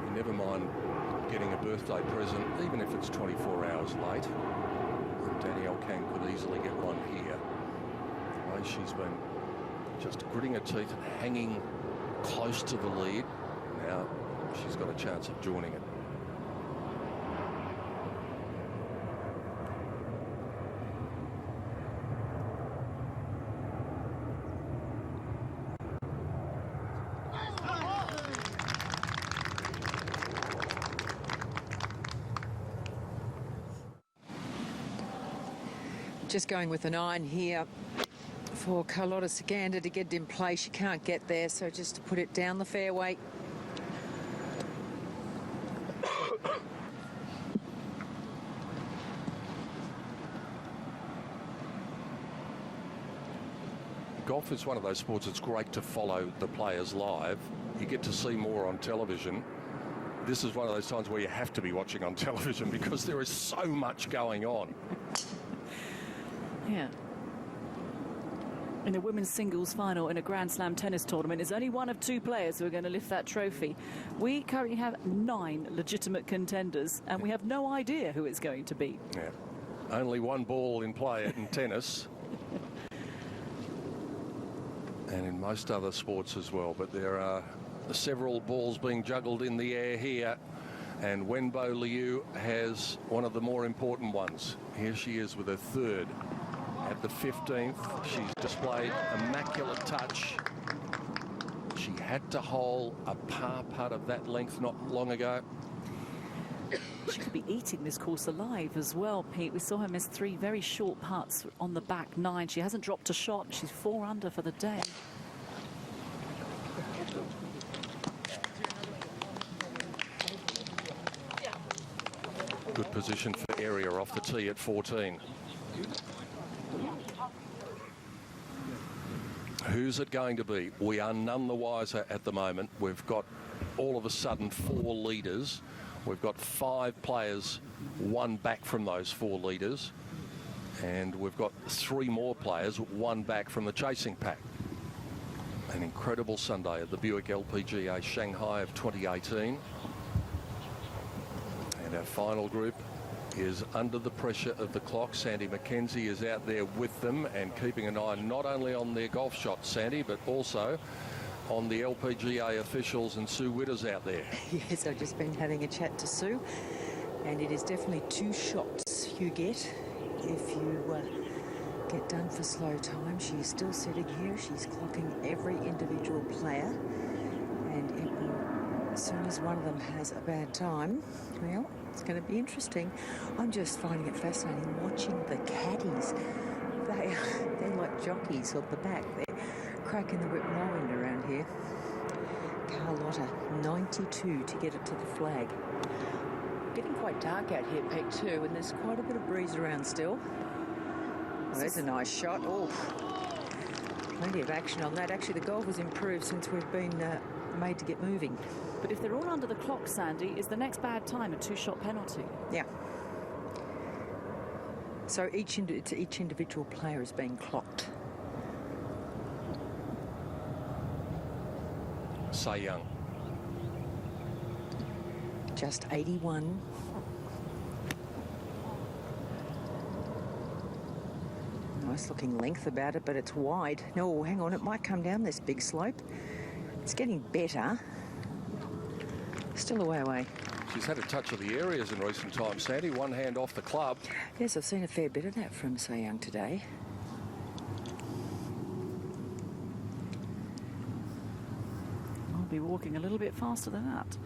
You never mind getting a birthday present, even if it's 24 hours late. And Danielle Kang could easily get one here. The way she's been just gritting her teeth and hanging close to the lead. Now she's got a chance of joining it. Just going with an iron here for Carlotta Saganda to get it in play. She can't get there, so just to put it down the fairway. Golf is one of those sports it's great to follow the players live. You get to see more on television. This is one of those times where you have to be watching on television because there is so much going on. Yeah. In the women's singles final in a Grand Slam tennis tournament, there's only one of 2 players who are going to lift that trophy. We currently have 9 legitimate contenders, and we have no idea who it's going to be. Yeah. Only one ball in play in tennis. And in most other sports as well, but there are several balls being juggled in the air here, and Wenbo Liu has one of the more important ones. Here she is with her 3rd at the 15th. She's displayed immaculate touch. She had to hole a par putt of that length not long ago. She could be eating this course alive as well, Pete. We saw her miss 3 very short putts on the back 9. She hasn't dropped a shot. She's 4 under for the day. Good position for area off the tee at 14. Who's it going to be? We are none the wiser at the moment. We've got all of a sudden 4 leaders. We've got 5 players, 1 back from those 4 leaders. And we've got 3 more players, 1 back from the chasing pack. An incredible Sunday at the Buick LPGA Shanghai of 2018. And our final group is under the pressure of the clock. Sandy McKenzie is out there with them and keeping an eye not only on their golf shots, Sandy, but also on the LPGA officials, and Sue Witters out there. Yes, I've just been having a chat to Sue, and it is definitely 2 shots you get if you get done for slow time. She's still sitting here. She's clocking every individual player, and it will, as soon as one of them has a bad time, well, it's going to be interesting. I'm just finding it fascinating watching the caddies. They're like jockeys on the back. They're cracking the whip no end around here. Carlotta, 92 to get it to the flag. Getting quite dark out here, Pete, too, and there's quite a bit of breeze around still. Oh, there's a nice shot. Oh, plenty of action on that. Actually, the golf has improved since we've been made to get moving. But if they're all under the clock, Sandy, is the next bad time a 2-shot penalty? Yeah. So each individual player is being clocked. Say Young. Just 81. Nice looking length about it, but it's wide. No, hang on, it might come down this big slope. It's getting better. Still a way away. She's had a touch of the areas in recent times, Sandy. One hand off the club. Yes, I've seen a fair bit of that from So Young today. I'll be walking a little bit faster than that.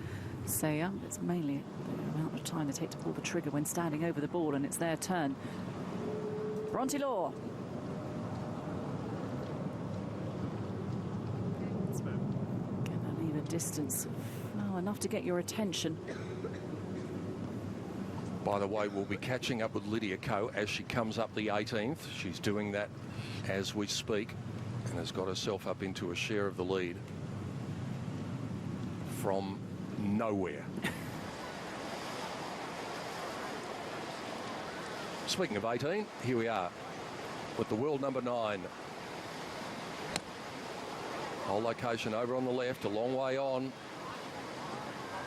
So Young, it's mainly the amount of time they take to pull the trigger when standing over the ball, and it's their turn. Bronte Law. Gonna leave a distance of, well, enough to get your attention. By the way, we'll be catching up with Lydia Ko as she comes up the 18th. She's doing that as we speak and has got herself up into a share of the lead from nowhere. Speaking of 18, here we are with the world number 9. Whole location over on the left, a long way on.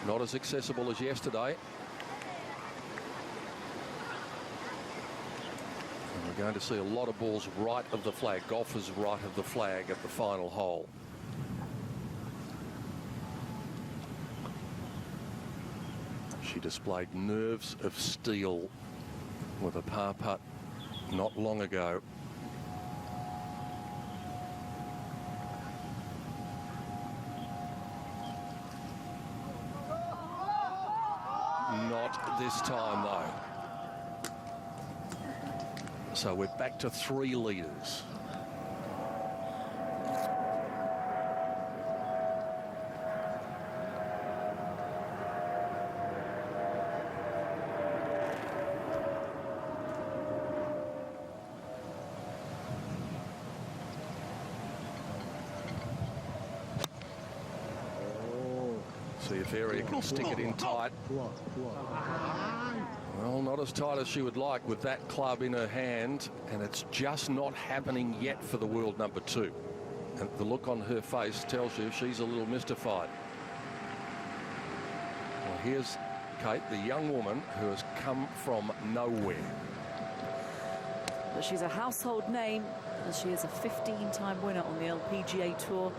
Not as accessible as yesterday. And we're going to see a lot of balls right of the flag, golfers right of the flag at the final hole. She displayed nerves of steel with a par putt not long ago. Not this time, though. So we're back to 3 leaders. See if Area can stick it in tight. Well, not as tight as she would like with that club in her hand, and it's just not happening yet for the world number 2. And the look on her face tells you she's a little mystified. Well, here's Kate, the young woman who has come from nowhere. But she's a household name, as she is a 15-time winner on the LPGA Tour.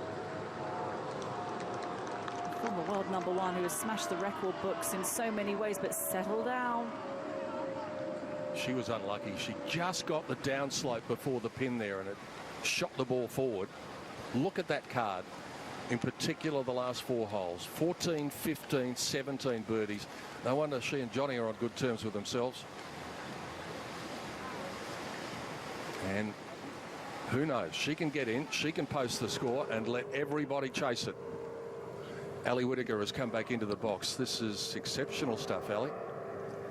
Former world number 1 who has smashed the record books in so many ways, but settle down. She was unlucky. She just got the downslope before the pin there, and it shot the ball forward. Look at that card. In particular, the last 4 holes. 14, 15, 17 birdies. No wonder she and Johnny are on good terms with themselves. And who knows? She can get in. She can post the score and let everybody chase it. Ali Whittaker has come back into the box. This is exceptional stuff, Ali.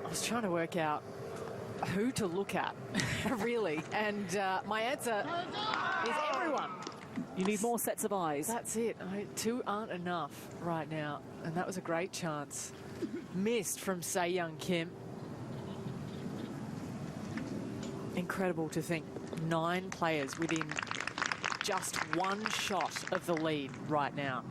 I was trying to work out who to look at, really. And my answer is everyone. You need more sets of eyes. That's it. 2 aren't enough right now. And that was a great chance. Missed from Se Young Kim. Incredible to think 9 players within just 1 shot of the lead right now.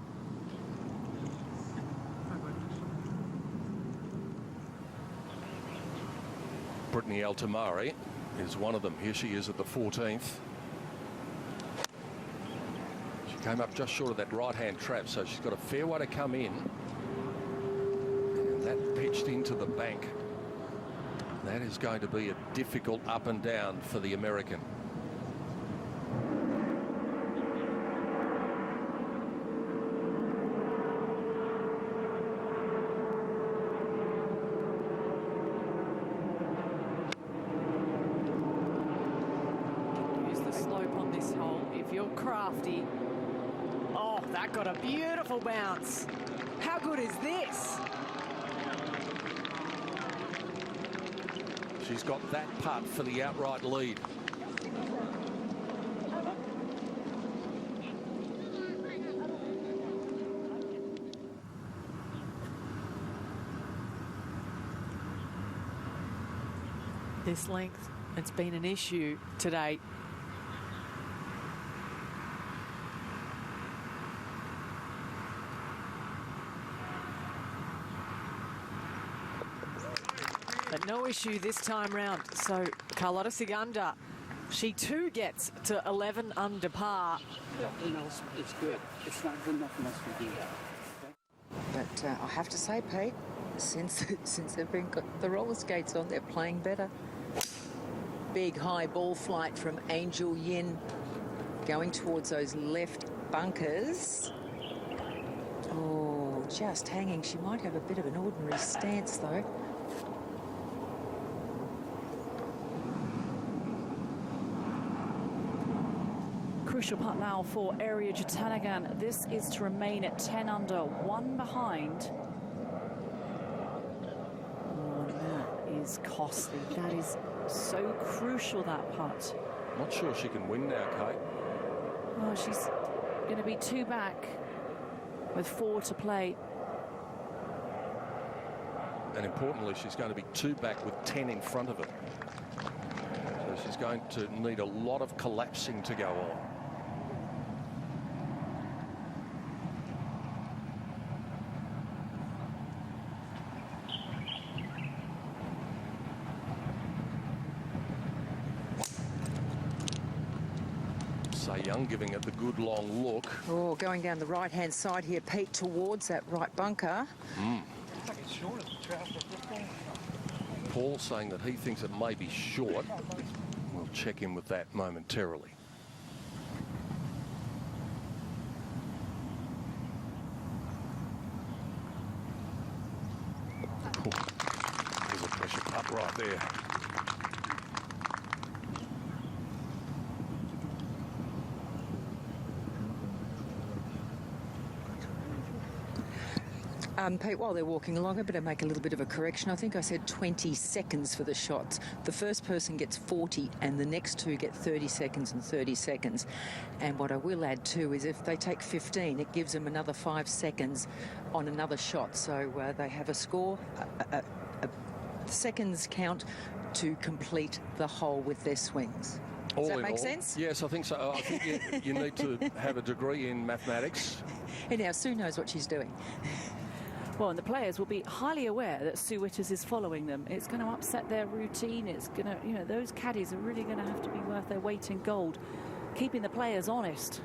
Brittany Altamari is one of them. Here she is at the 14th. She came up just short of that right-hand trap, so she's got a fair way to come in. And that pitched into the bank. That is going to be a difficult up and down for the American. Crafty. Oh, that got a beautiful bounce. How good is this? She's got that putt for the outright lead. This length, it's been an issue today. But no issue this time round. So Carlotta Ciganda She too gets to 11 under par. Nothing else is good. It's not good enough unless we do that. But I have to say, Pete, since they've been got the roller skates on, they're playing better. Big high ball flight from Angel Yin going towards those left bunkers. Oh, just hanging. She might have a bit of an ordinary stance, though. Crucial putt now for Ariya Jutanugarn. This is to remain at 10 under, one behind. Oh, and that is costly. That is so crucial, that putt. Not sure she can win now, Kate. Oh, she's going to be 2 back with 4 to play. And importantly, she's going to be 2 back with 10 in front of her. So she's going to need a lot of collapsing to go on. Young giving it the good long look. Oh, going down the right-hand side here, Pete, towards that right bunker. Paul saying that he thinks it may be short. We'll check in with that momentarily. There's a pressure putt right there. Pete, while they're walking along, I better make a little bit of a correction. I think I said 20 seconds for the shots. The first person gets 40 and the next 2 get 30 seconds and 30 seconds. And what I will add too is if they take 15, it gives them another 5 seconds on another shot. So they have a score, seconds count to complete the hole with their swings. Does that make sense? Yes, I think so. I think you need to have a degree in mathematics. And now Sue knows what she's doing. Well, and the players will be highly aware that Sue Witters is following them. It's going to upset their routine. It's going to, you know, those caddies are really going to have to be worth their weight in gold, keeping the players honest.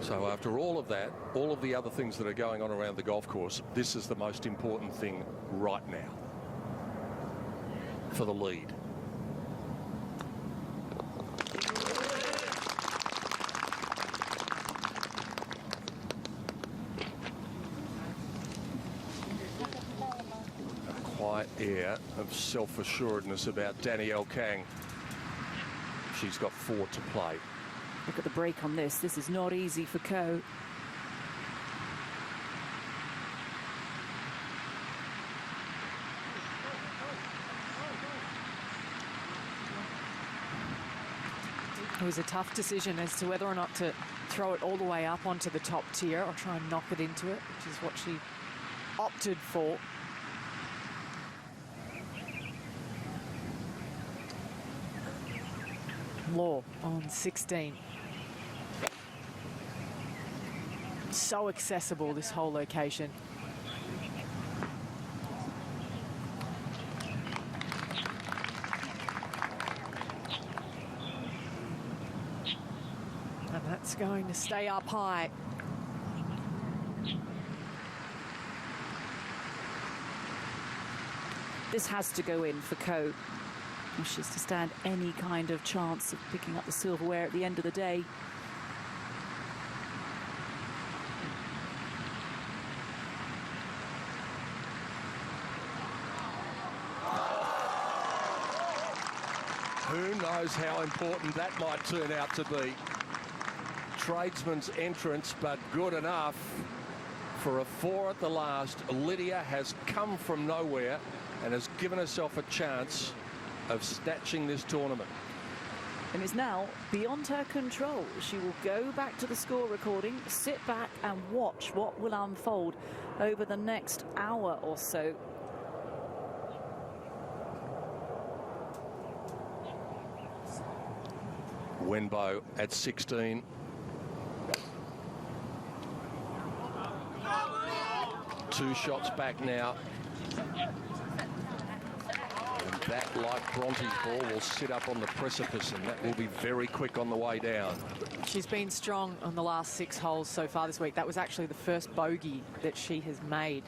So after all of that, all of the other things that are going on around the golf course, this is the most important thing right now for the lead. Air of self-assuredness about Danielle Kang. She's got 4 to play. Look at the break on this. This is not easy for Ko. It was a tough decision as to whether or not to throw it all the way up onto the top tier or try and knock it into it, which is what she opted for. Law on 16. So accessible, this whole location. And that's going to stay up high. This has to go in for Ko. Wishes to stand any kind of chance of picking up the silverware at the end of the day. Who knows how important that might turn out to be. Tradesman's entrance, but good enough for a 4 at the last. Lydia has come from nowhere and has given herself a chance of snatching this tournament. And it's now beyond her control. She will go back to the score recording, sit back and watch what will unfold over the next hour or so. Wenbo at 16. Two shots back now. And that, like Bronte's ball, will sit up on the precipice, and that will be very quick on the way down. She's been strong on the last 6 holes so far this week. That was actually the first bogey that she has made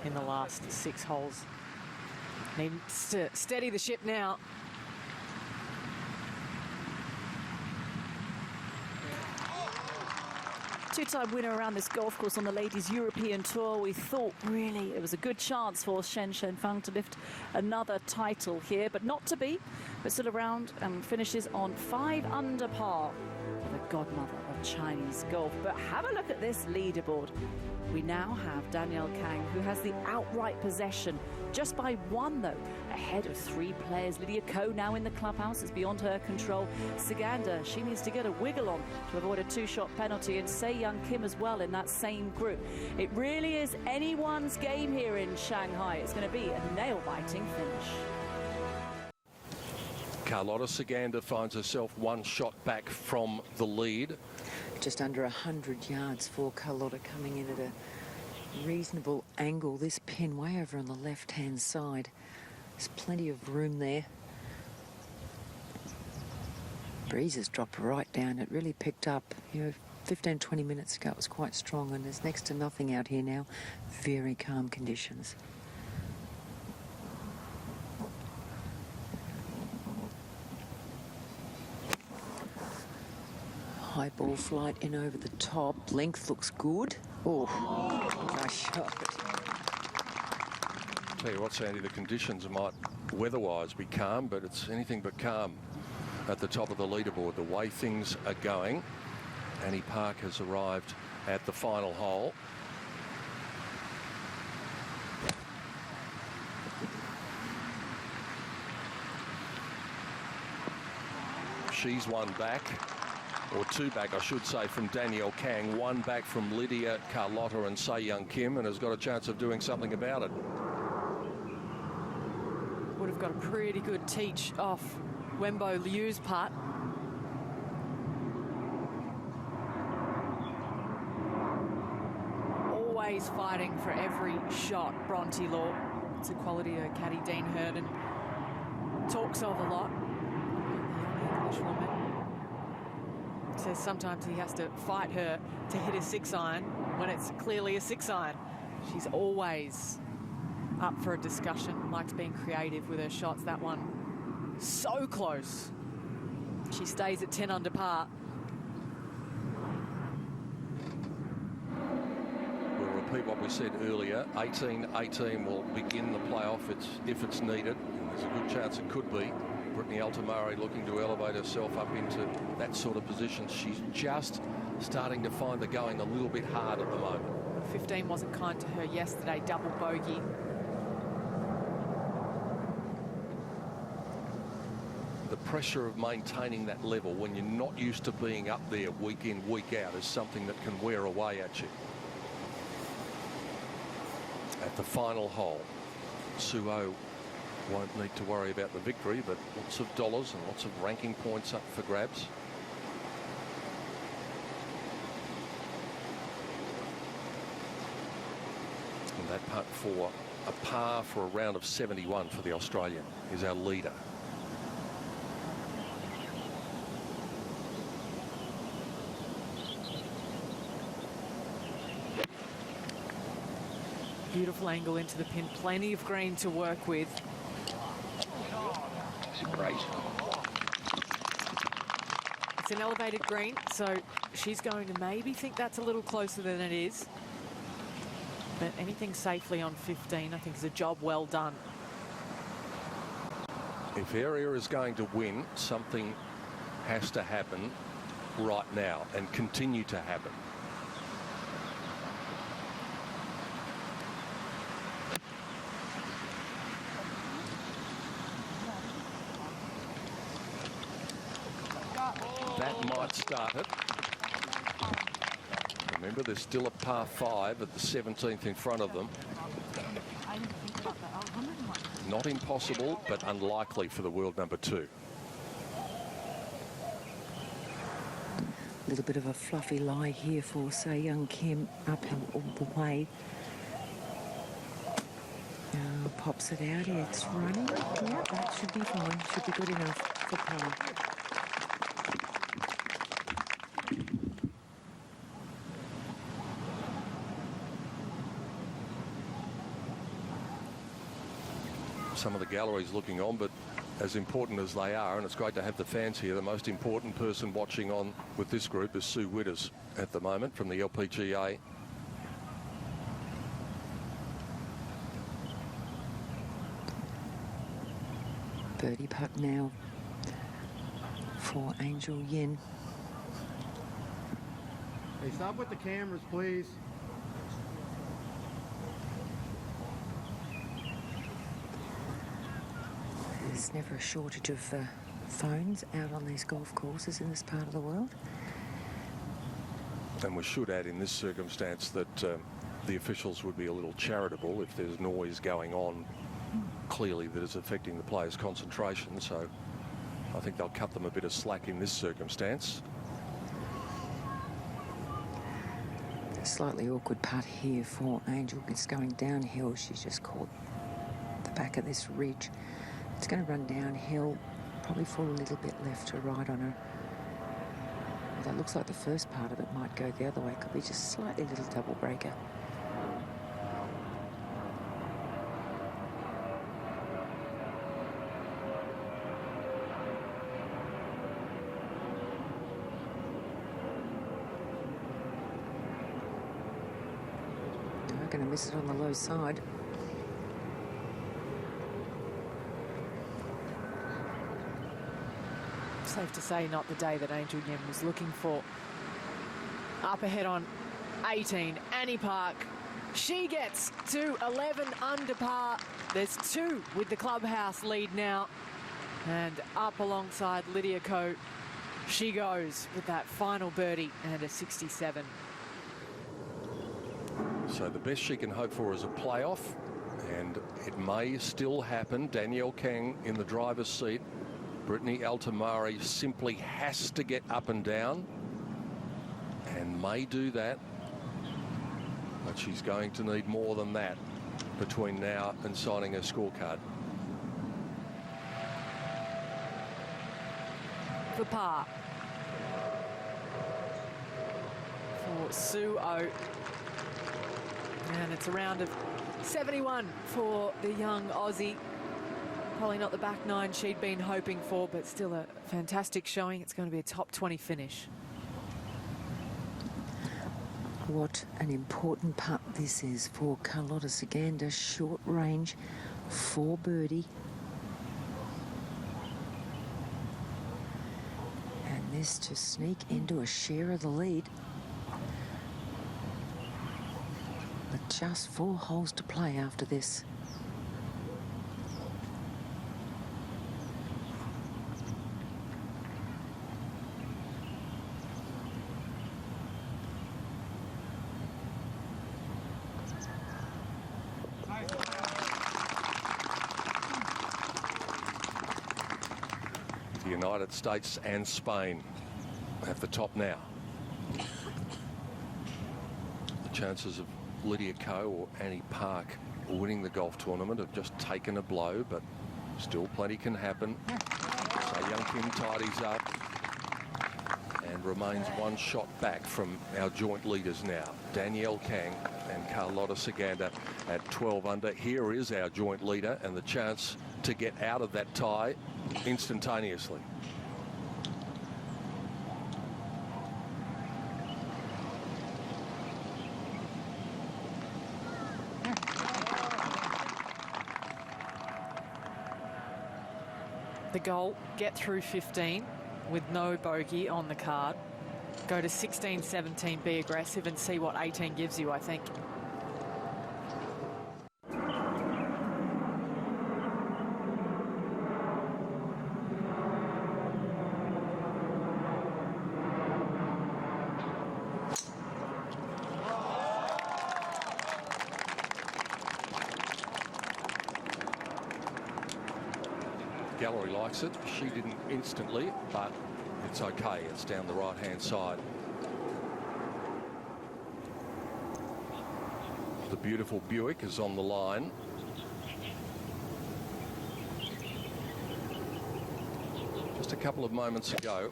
in the last 6 holes. Needs to steady the ship now. Two-time winner around this golf course on the Ladies European Tour. We thought really it was a good chance for Shen Shenfang to lift another title here, but not to be. But still around and finishes on 5 under par. The godmother of Chinese golf. But have a look at this leaderboard. We now have Danielle Kang, who has the outright possession, just by 1 though, ahead of 3 players. Lydia Ko now in the clubhouse, is beyond her control. Saganda, she needs to get a wiggle on to avoid a 2-shot penalty, and Se Young Kim as well in that same group. It really is anyone's game here in Shanghai. It's going to be a nail-biting finish. Carlotta Saganda finds herself 1 shot back from the lead. Just under 100 yards for Carlotta, coming in at a reasonable angle. This pin way over on the left-hand side. There's plenty of room there. Breeze has dropped right down. It really picked up, 15, 20 minutes ago. It was quite strong, and there's next to nothing out here now. Very calm conditions. High ball flight in over the top. Length looks good. Oh, nice shot. Tell you what, Sandy, the conditions might weather-wise be calm, but it's anything but calm at the top of the leaderboard. The way things are going. Annie Park has arrived at the final hole. She's 1 back. Or 2 back, I should say, from Danielle Kang, 1 back from Lydia, Carlotta and Se Young Kim, and has got a chance of doing something about it. Would have got a pretty good teach off Wenbo Liu's putt. Always fighting for every shot, Bronte Law. It's a quality her caddy Dean Herden talks of a lot. The young English woman. Says sometimes he has to fight her to hit a 6-iron when it's clearly a 6-iron. She's always up for a discussion, likes being creative with her shots. That one so close. She stays at 10 under par. We'll repeat what we said earlier. 18-18 will begin the playoff if it's needed. And there's a good chance it could be. Brittany Altamari looking to elevate herself up into that sort of position. She's just starting to find the going a little bit hard at the moment. 15 wasn't kind to her yesterday, double bogey. The pressure of maintaining that level when you're not used to being up there week in, week out is something that can wear away at you. At the final hole, Suo won't need to worry about the victory, but lots of dollars and lots of ranking points up for grabs. And that putt for a par for a round of 71 for the Australian is our leader. Beautiful angle into the pin, plenty of green to work with. Great. It's an elevated green, so she's going to maybe think that's a little closer than it is. But anything safely on 15, I think, is a job well done. If Area is going to win, something has to happen right now and continue to happen. That might start it. Remember, there's still a par 5 at the 17th in front of them. Not impossible, but unlikely for the world number 2. A little bit of a fluffy lie here for Se Young Kim, up and all the way. Pops it out. It's running. Yeah, that should be fine. Should be good enough for par. Some of the galleries looking on, but as important as they are, and it's great to have the fans here, the most important person watching on with this group is Sue Witters at the moment from the LPGA. Birdie putt now for Angel Yin. Hey, stop with the cameras, please. There's never a shortage of phones out on these golf courses in this part of the world. And we should add in this circumstance that the officials would be a little charitable if there's noise going on clearly that is affecting the players' concentration. So I think they'll cut them a bit of slack in this circumstance. A slightly awkward putt here for Angel. It's going downhill. She's just caught the back of this ridge. It's going to run downhill, probably fall a little bit left to right on her. That looks like the first part of it might go the other way. Could be just slightly little double breaker. They're going to miss it on the low side. Safe to say not the day that Angel Yin was looking for. Up ahead on 18, Annie Park. She gets to 11 under par. There's 2 with the clubhouse lead now. And up alongside Lydia Ko, she goes with that final birdie and a 67. So the best she can hope for is a playoff, and it may still happen. Danielle Kang in the driver's seat. Brittany Altamari simply has to get up and down, and may do that, but she's going to need more than that between now and signing her scorecard. For par. For Sue O. And it's a round of 71 for the young Aussie. Probably not the back nine she'd been hoping for, but still a fantastic showing. It's going to be a top 20 finish. What an important putt this is for Carlotta Saganda. Short range for birdie. And this to sneak into a share of the lead. With just 4 holes to play after this. The United States and Spain have the top now. The chances of Lydia Ko or Annie Park winning the golf tournament have just taken a blow, but still plenty can happen. So young Kim tidies up and remains 1 shot back from our joint leaders now. Danielle Kang and Carlotta Saganda at 12 under. Here is our joint leader and the chance to get out of that tie instantaneously. The goal, get through 15 with no bogey on the card. Go to 16, 17, be aggressive and see what 18 gives you, I think. Gallery likes it. She didn't instantly, but it's okay. It's down the right-hand side. The beautiful Buick is on the line. a couple of moments ago.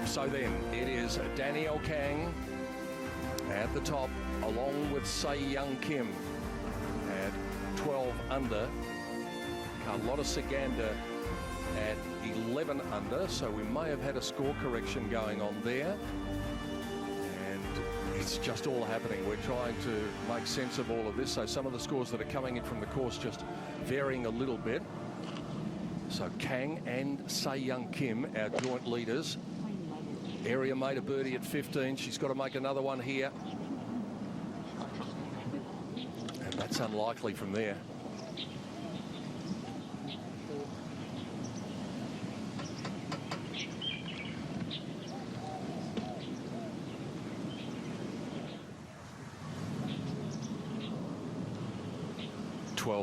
So then, it is Danielle Kang at the top, along with Sei Young Kim at 12 under. Carlotta Saganda at 11 under, so we may have had a score correction going on there. And it's just all happening. We're trying to make sense of all of this. So some of the scores that are coming in from the course just varying a little bit. So Kang and Sei Young Kim, our joint leaders. Area made a birdie at 15. She's got to make another one here. And that's unlikely from there.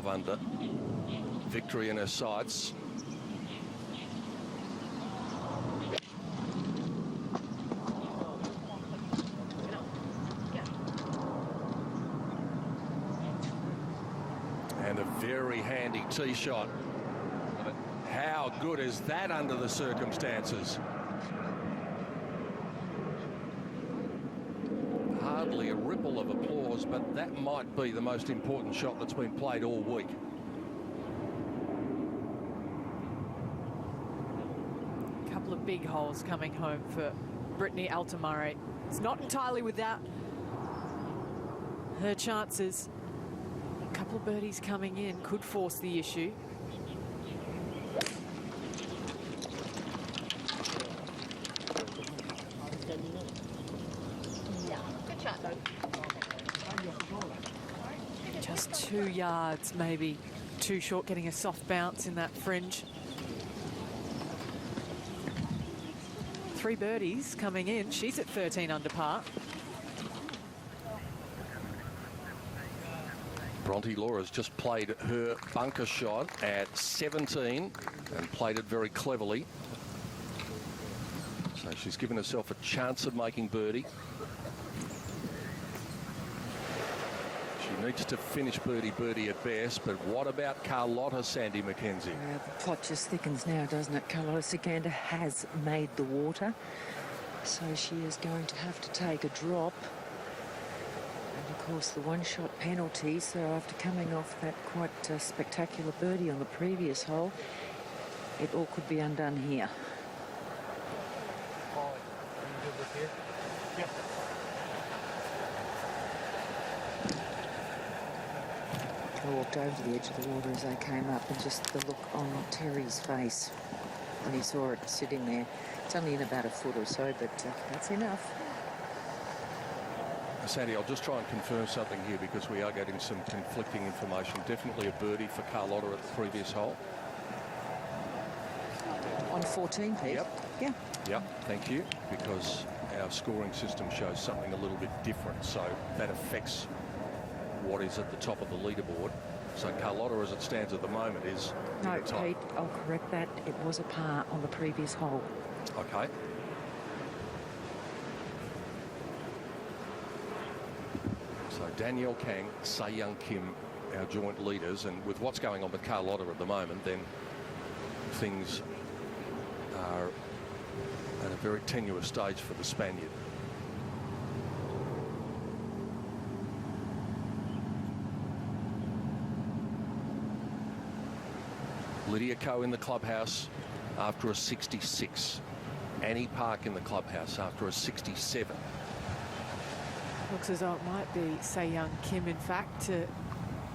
Under. Victory in her sights. And a very handy tee shot. How good is that under the circumstances? Hardly a ripple of applause, but that might be the most important shot that's been played all week. A couple of big holes coming home for Brittany Altamare. It's not entirely without her chances. A couple of birdies coming in could force the issue. Just 2 yards, maybe too short, getting a soft bounce in that fringe. 3 birdies coming in. She's at 13 under par. Bronte Laura's just played her bunker shot at 17 and played it very cleverly. So she's given herself a chance of making birdie. She needs to finish birdie at best, but what about Carlotta, Sandy McKenzie? The pot just thickens now, doesn't it? Carlotta Saganda has made the water, so she is going to have to take a drop. And of course the one-shot penalty, so after coming off that quite spectacular birdie on the previous hole, it all could be undone here. I walked over to the edge of the water as I came up, and just the look on Terry's face when he saw it sitting there. It's only in about a foot or so, but that's enough. Sandy, I'll just try and confirm something here because we are getting some conflicting information. Definitely a birdie for Carlotta at the previous hole. On 14, Pete? Yep. Yeah. Yep, thank you, because our scoring system shows something a little bit different, so that affects what is at the top of the leaderboard. So Carlotta, as it stands at the moment, is No, Pete, I'll correct that. It was a par on the previous hole. Okay. So Danielle Kang, Sei Young Kim, our joint leaders, and with what's going on with Carlotta at the moment, then things are at a very tenuous stage for the Spaniard. Lydia Ko in the clubhouse after a 66. Annie Park in the clubhouse after a 67. Looks as though it might be Sei Young Kim, in fact, to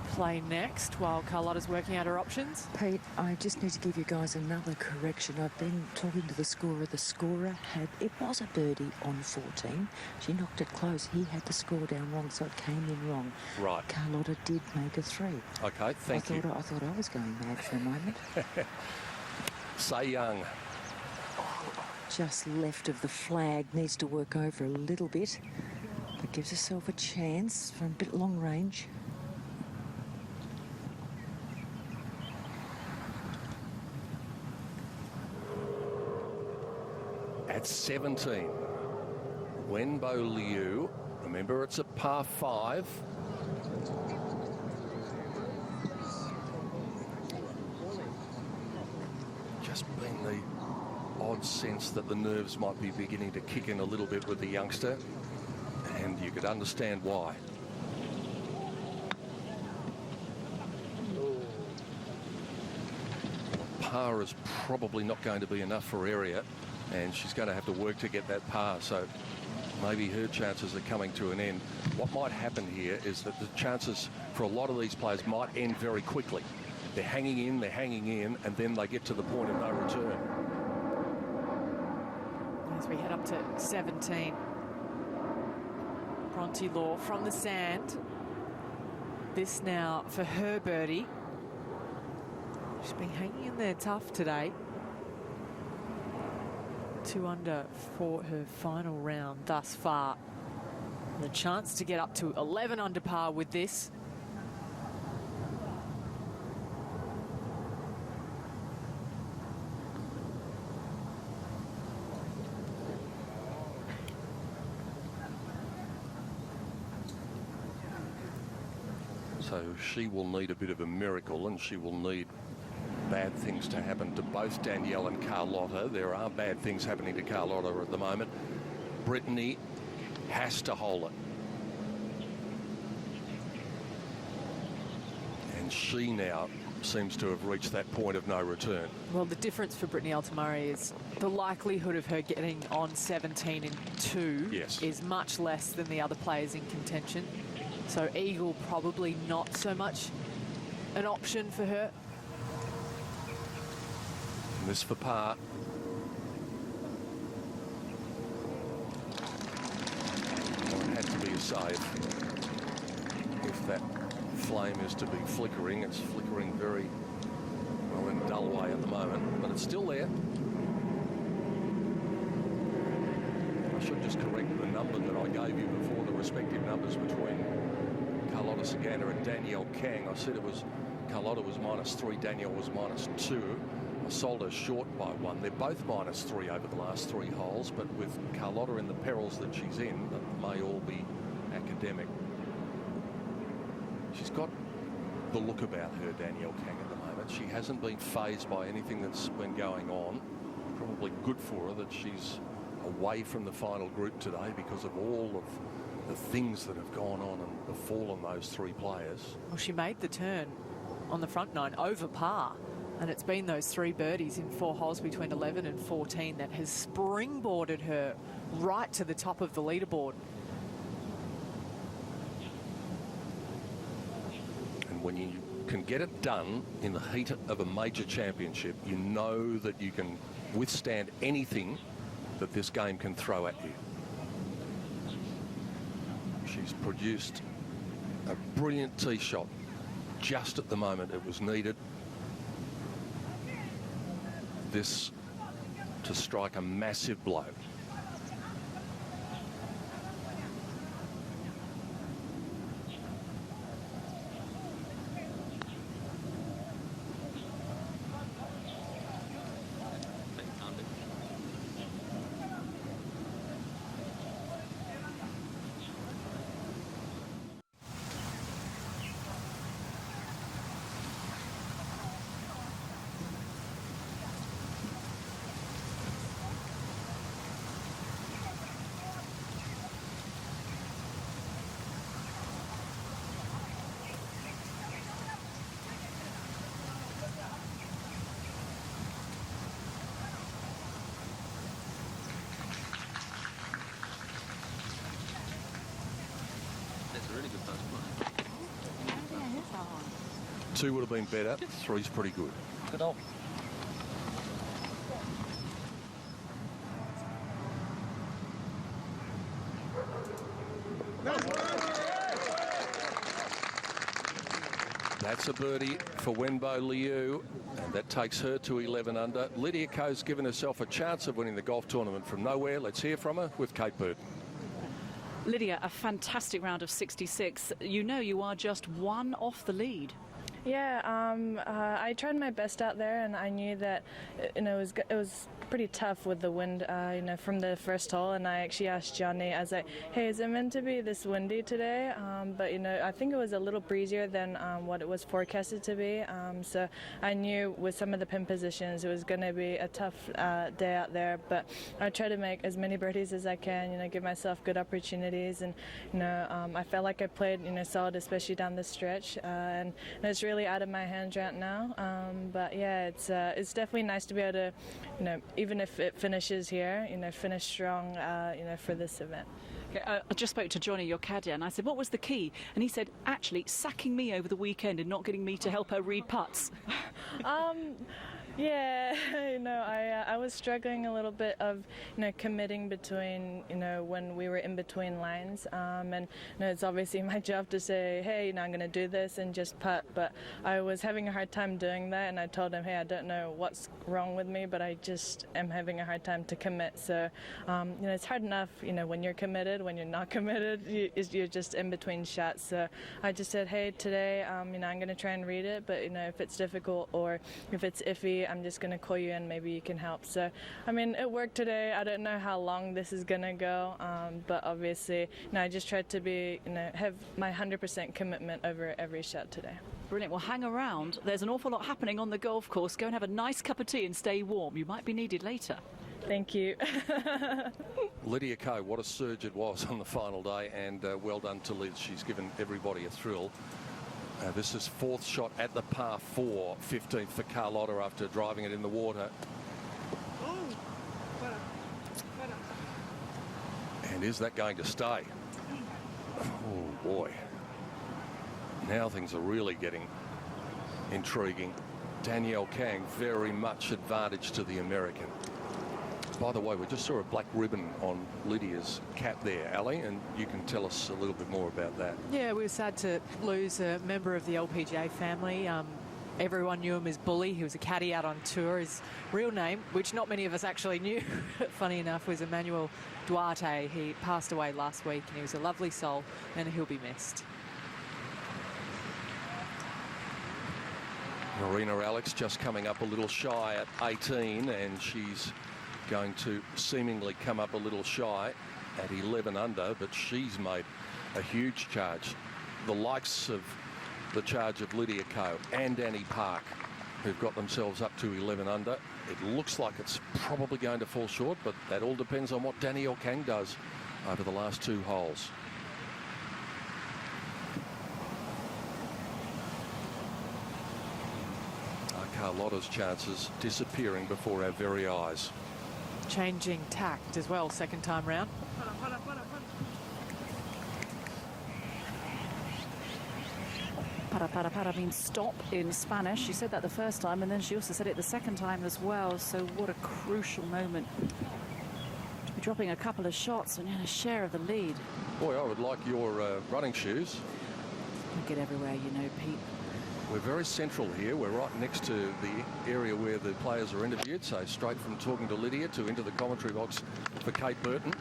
play next while Carlotta's working out her options. Pete, I just need to give you guys another correction. I've been talking to the scorer. The scorer it was a birdie on 14. She knocked it close. He had the score down wrong, so it came in wrong. Right. Carlotta did make a 3. Okay, thank you. I thought I was going mad for a moment. Sei Young. Just left of the flag, needs to work over a little bit, but gives herself a chance from a bit long range. at 17. Wenbo Liu, remember it's a par 5. Just been the odd sense that the nerves might be beginning to kick in a little bit with the youngster, and you could understand why. Par is probably not going to be enough for area, and she's going to have to work to get that par, so maybe her chances are coming to an end. What might happen here is that the chances for a lot of these players might end very quickly. They're hanging in, and then they get to the point of no return. As we head up to 17. Bronte Law from the sand. This now for her birdie. She's been hanging in there tough today. 2 under for her final round thus far. The chance to get up to 11 under par with this. So she will need a bit of a miracle, and she will need bad things to happen to both Danielle and Carlotta. There are bad things happening to Carlotta at the moment. Brittany has to hole it. And she now seems to have reached that point of no return. Well, the difference for Brittany Altamari is the likelihood of her getting on 17 and 2 Yes. is much less than the other players in contention. So eagle probably not so much an option for her. And this for par. Well, it had to be a save. If that flame is to be flickering, it's flickering very well in a dull way at the moment, but it's still there. I should just correct the number that I gave you before, the respective numbers between Carlotta Saganda and Danielle Kang. I said it was Carlotta was -3, Danielle was -2. I sold her short by 1. They're both -3 over the last 3 holes, but with Carlotta in the perils that she's in, that may all be academic. She's got the look about her, Danielle Kang, at the moment. She hasn't been fazed by anything that's been going on. Probably good for her that she's away from the final group today because of all of the things that have gone on and befallen those 3 players. Well, she made the turn on the front 9 over par, and it's been those 3 birdies in 4 holes between 11 and 14 that has springboarded her right to the top of the leaderboard. And when you can get it done in the heat of a major championship, you know that you can withstand anything that this game can throw at you. She's produced a brilliant tee shot just at the moment it was needed. This to strike a massive blow. Really good first play. 2 would have been better. 3's pretty good. Good hole. That's a birdie for Wenbo Liu, and that takes her to 11 under. Lydia Ko's given herself a chance of winning the golf tournament from nowhere. Let's hear from her with Kate Bird. Lydia, a fantastic round of 66. You know you are just 1 off the lead. Yeah, I tried my best out there, and I knew that it was pretty tough with the wind, from the first hole. And I actually asked Johnny, I was like, "Hey, is it meant to be this windy today?" But I think it was a little breezier than what it was forecasted to be. So I knew with some of the pin positions, it was going to be a tough day out there. But I try to make as many birdies as I can. Give myself good opportunities, and I felt like I played solid, especially down the stretch. And it's really out of my hands right now. But yeah, it's definitely nice to be able to, even if it finishes here, finish strong, for this event. Okay, I just spoke to Johnny, your caddy, and I said, what was the key? And he said, actually, sacking me over the weekend and not getting me to help her read putts. Yeah, I was struggling a little bit of, committing between, when we were in between lines. And it's obviously my job to say, hey, I'm going to do this and just putt. But I was having a hard time doing that, and I told him, hey, I don't know what's wrong with me, but I just am having a hard time to commit. So, it's hard enough, when you're committed. When you're not committed, you're just in between shots. So I just said, hey, today, I'm going to try and read it, but, if it's difficult or if it's iffy, I'm just going to call you in, maybe you can help. So, it worked today. I don't know how long this is going to go, but obviously, I just tried to be, have my 100% commitment over every shot today. Brilliant. Well, hang around. There's an awful lot happening on the golf course. Go and have a nice cup of tea and stay warm. You might be needed later. Thank you. Lydia Ko, what a surge it was on the final day, and well done to Liz. She's given everybody a thrill. This is fourth shot at the par 4, 15th for Carlotta after driving it in the water. And is that going to stay? Oh boy. Now things are really getting intriguing. Danielle Kang, very much advantage to the American. By the way, we just saw a black ribbon on Lydia's cap there, Ali, and you can tell us a little bit more about that. Yeah, we were sad to lose a member of the LPGA family. Everyone knew him as Bully. He was a caddy out on tour. His real name, which not many of us actually knew, funny enough, was Emmanuel Duarte. He passed away last week, and he was a lovely soul, and he'll be missed. Marina Alex just coming up a little shy at 18, and she's going to seemingly come up a little shy at 11 under, but she's made a huge charge. The likes of the charge of Lydia Ko and Annie Park, who've got themselves up to 11 under. It looks like it's probably going to fall short, but that all depends on what Danielle Kang does over the last 2 holes. Carlotta's chances disappearing before our very eyes. Changing tact as well, second time round. Para means stop in Spanish. She said that the first time, and then she also said it the second time as well. So what a crucial moment to be dropping a couple of shots and a share of the lead. Boy, I would like your running shoes. You get everywhere, Pete. We're very central here. We're right next to the area where the players are interviewed. So straight from talking to Lydia to into the commentary box for Kate Burton.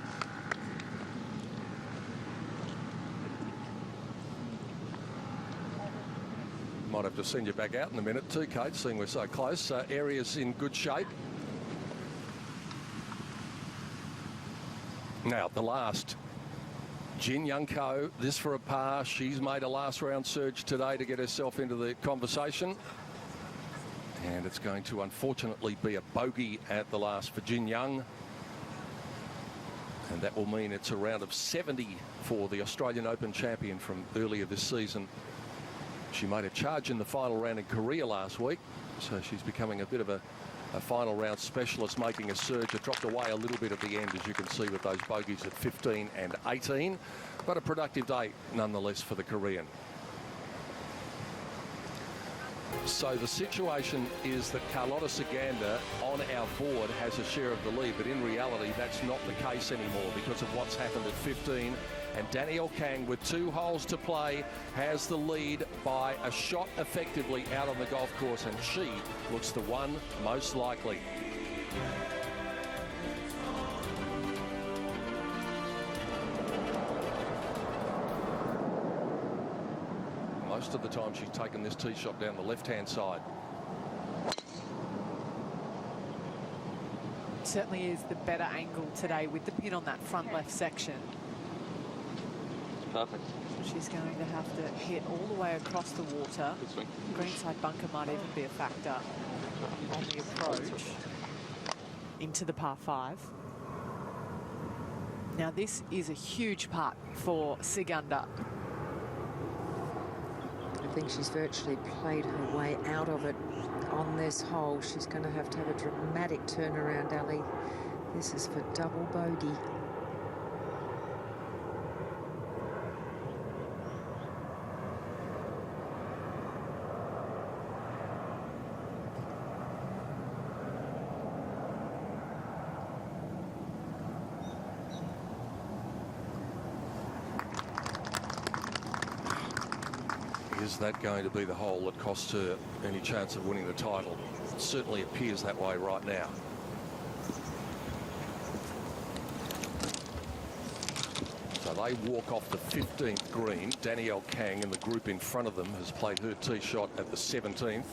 Might have to send you back out in a minute too, Kate, seeing we're so close. Area's in good shape. Now, the last. Jin Young Ko, this for a par. She's made a last round surge today to get herself into the conversation. And it's going to unfortunately be a bogey at the last for Jin Young. And that will mean it's a round of 70 for the Australian Open champion from earlier this season. She made a charge in the final round in Korea last week, so she's becoming a bit of a final round specialist, making a surge. It dropped away a little bit at the end, as you can see, with those bogeys at 15 and 18, but a productive day nonetheless for the Korean. So the situation is that Carlotta Saganda on our board has a share of the lead, but in reality that's not the case anymore because of what's happened at 15. And Danielle Kang, with 2 holes to play, has the lead by a shot effectively out on the golf course, and she looks the one most likely. most of the time she's taken this tee shot down the left-hand side. Certainly is the better angle today with the pin on that front left section. Perfect. She's going to have to hit all the way across the water. Good swing. Greenside bunker might even be a factor on the approach into the par 5. Now this is a huge putt for Sigunda. I think she's virtually played her way out of it on this hole. She's going to have a dramatic turnaround, Ali. This is for double bogey. Is that going to be the hole that costs her any chance of winning the title? It certainly appears that way right now. So they walk off the 15th green. Danielle Kang in the group in front of them has played her tee shot at the 17th.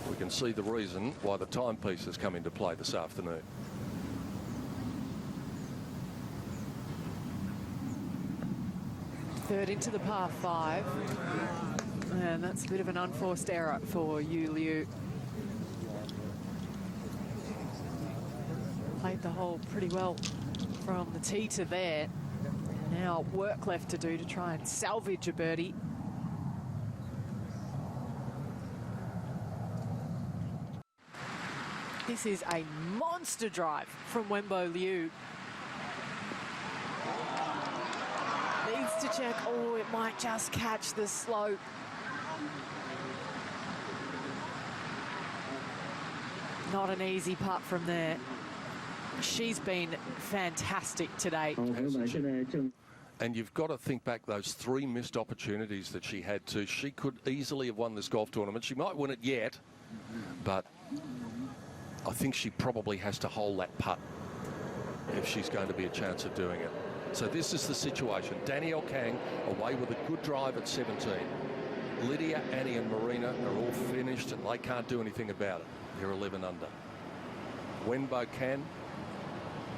We can see the reason why the timepiece has come into play this afternoon. Third into the par 5. And that's a bit of an unforced error for Yu Liu. Played the hole pretty well from the tee to there. Now work left to do to try and salvage a birdie. This is a monster drive from Wenbo Liu. Needs to check. Oh, it might just catch the slope. Not an easy putt from there. She's been fantastic today. And you've got to think back those 3 missed opportunities that she had to. She could easily have won this golf tournament. She might win it yet, but I think she probably has to hold that putt if she's going to be a chance of doing it. So this is the situation. Danielle Kang away with a good drive at 17. Lydia, Annie and Marina are all finished and they can't do anything about it. They're 11 under. Wenbo can.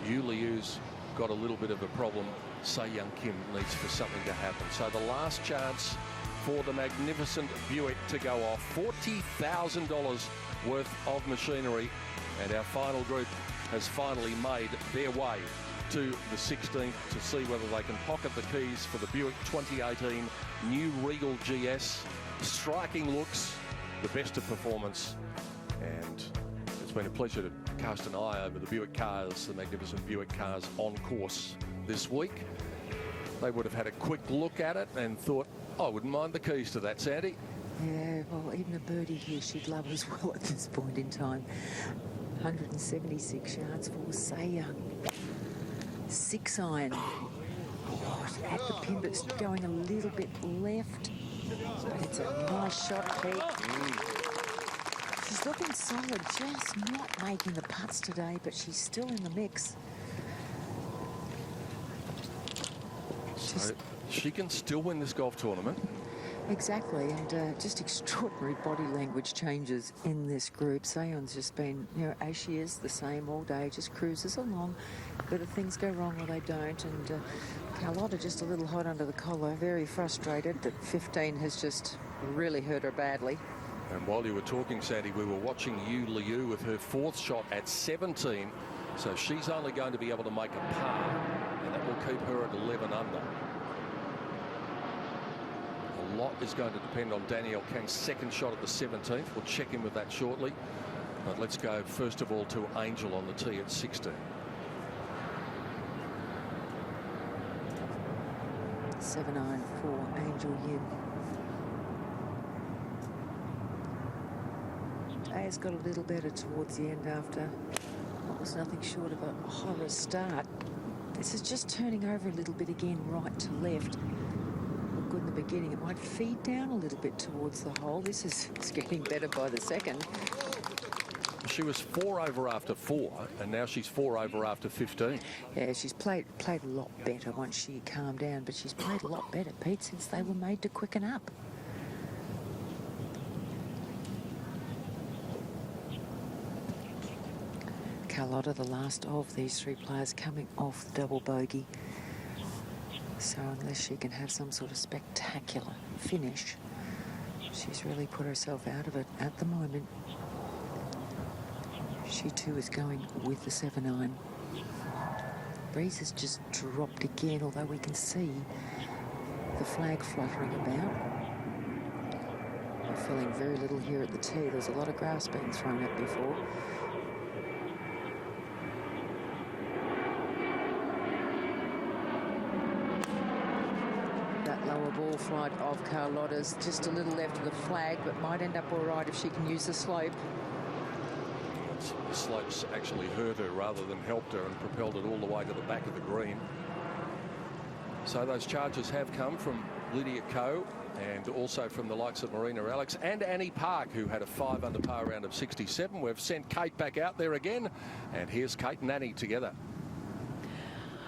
Yu Liu's got a little bit of a problem. Sei Young Kim needs for something to happen. So the last chance for the magnificent Buick to go off. $40,000 worth of machinery. And our final group has finally made their way to the 16th to see whether they can pocket the keys for the Buick 2018 new Regal GS. Striking looks, the best of performance, and it's been a pleasure to cast an eye over the Buick cars, the magnificent Buick cars on course this week. They would have had a quick look at it and thought, I wouldn't mind the keys to that, Sandy. Yeah, well, even a birdie here she'd love as well at this point in time. 176 yards for Sei Young. 6 iron. Oh, at the pin, but it's going a little bit left. But it's a nice shot, Pete. She's looking solid, just not making the putts today, but she's still in the mix. So she can still win this golf tournament. Exactly, and just extraordinary body language changes in this group. Seon's just been, you know, as she is, the same all day, just cruises along. Whether things go wrong or they don't, and Carlotta just a little hot under the collar, very frustrated that 15 has just really hurt her badly. And while you were talking, Sandy, we were watching Yu Liu with her 4th shot at 17, so she's only going to be able to make a par, and that will keep her at 11 under. A lot is going to depend on Danielle Kang's 2nd shot at the 17th. We'll check in with that shortly. But let's go first of all to Angel on the tee at 16. 7 iron for Angel Yin. Day has got a little better towards the end after what was nothing short of a horror start. This is just turning over a little bit again, right to left. Good in the beginning. It might feed down a little bit towards the hole. This is getting better by the second. She was 4 over after 4, and now she's 4 over after 15. Yeah, she's played a lot better once she calmed down, but she's played a lot better, Pete, since they were made to quicken up. Carlotta, the last of these three players coming off the double bogey. So unless she can have some sort of spectacular finish, she's really put herself out of it at the moment. She too is going with the 7-iron. Breeze has just dropped again, although we can see the flag fluttering about. We're feeling very little here at the tee. There's a lot of grass being thrown at before. That lower ball flight of Carlotta's just a little left of the flag, but might end up all right if she can use the slope. The slopes actually hurt her rather than helped her and propelled it all the way to the back of the green. So those charges have come from Lydia Ko and also from the likes of Marina Alex and Annie Park, who had a 5 under par round of 67. We've sent Kate back out there again, and here's Kate and Annie together.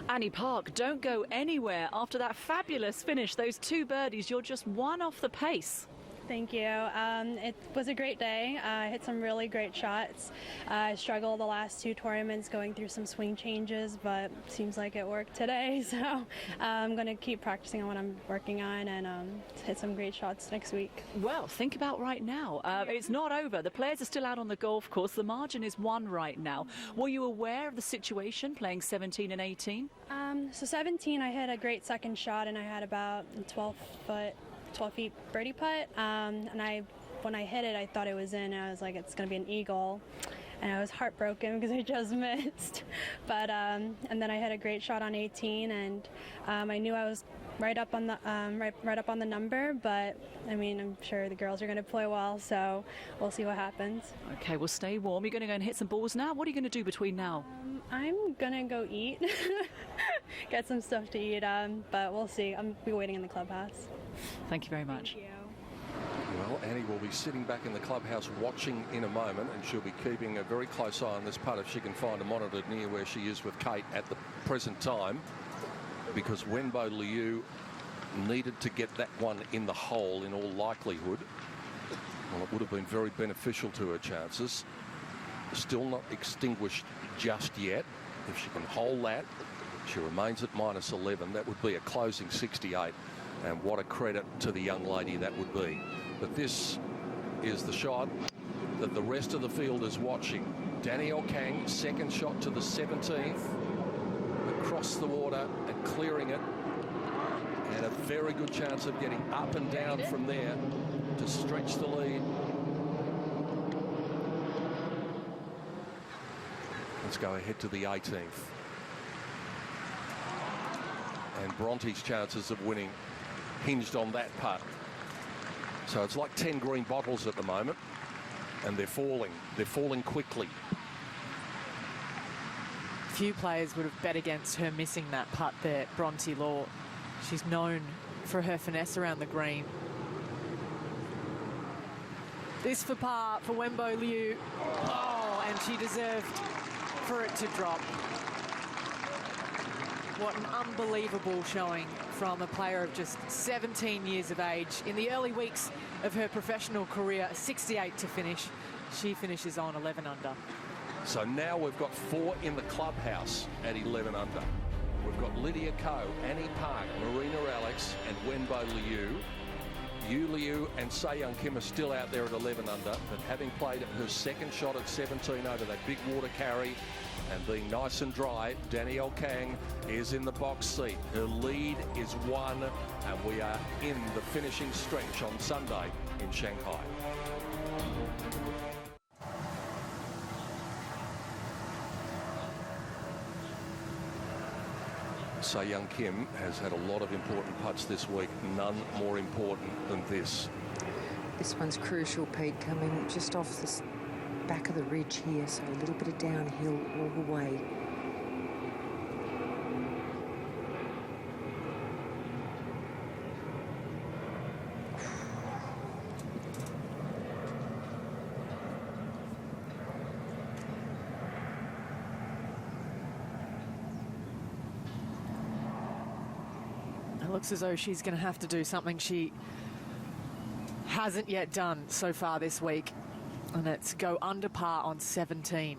Annie Park, don't go anywhere after that fabulous finish. Those 2 birdies, you're just 1 off the pace. Thank you. It was a great day. I hit some really great shots. I struggled the last 2 tournaments going through some swing changes, but seems like it worked today. So I'm going to keep practicing on what I'm working on and hit some great shots next week. Well, think about right now. It's not over. The players are still out on the golf course. The margin is 1 right now. Were you aware of the situation playing 17 and 18? So 17, I hit a great second shot and I had about 12 feet birdie putt, and when I hit it, I thought it was in. I was like, it's going to be an eagle, and I was heartbroken because I just missed. But and then I hit a great shot on 18, and I knew I was right up on the number. But I mean, I'm sure the girls are going to play well, so we'll see what happens. Okay, well, stay warm. You're going to go and hit some balls now. What are you going to do between now? I'm gonna go eat, get some stuff to eat. But we'll see. I'll be waiting in the clubhouse. Thank you very much. Thank you. Well, Annie will be sitting back in the clubhouse watching in a moment, and she'll be keeping a very close eye on this putt if she can find a monitor near where she is with Kate at the present time, because Wenbo Liu needed to get that one in the hole in all likelihood. Well, it would have been very beneficial to her chances. Still not extinguished just yet. If she can hold that, she remains at -11. That would be a closing 68. And what a credit to the young lady that would be. But this is the shot that the rest of the field is watching. Danielle Kang, second shot to the 17th. Across the water and clearing it. And a very good chance of getting up and down from there to stretch the lead. Let's go ahead to the 18th. And Bronte's chances of winning hinged on that putt. So it's like 10 green bottles at the moment, and they're falling quickly. Few players would have bet against her missing that putt there, Bronte Law. She's known for her finesse around the green. This for par for Wenbo Liu. Oh, and she deserved for it to drop. What an unbelievable showing from a player of just 17 years of age. In the early weeks of her professional career, 68 to finish. She finishes on 11 under. So now we've got 4 in the clubhouse at 11 under. We've got Lydia Ko, Annie Park, Marina Alex, and Wenbo Liu. Yu Liu and Se Young Kim are still out there at 11 under, but having played her second shot at 17 over that big water carry and being nice and dry, Danielle Kang is in the box seat. Her lead is 1, and we are in the finishing stretch on Sunday in Shanghai. Se Young Kim has had a lot of important putts this week, none more important than this. This one's crucial, Pete, coming just off the back of the ridge here, so a little bit of downhill all the way. It looks as though she's going to have to do something she hasn't yet done so far this week, and it's go under par on 17.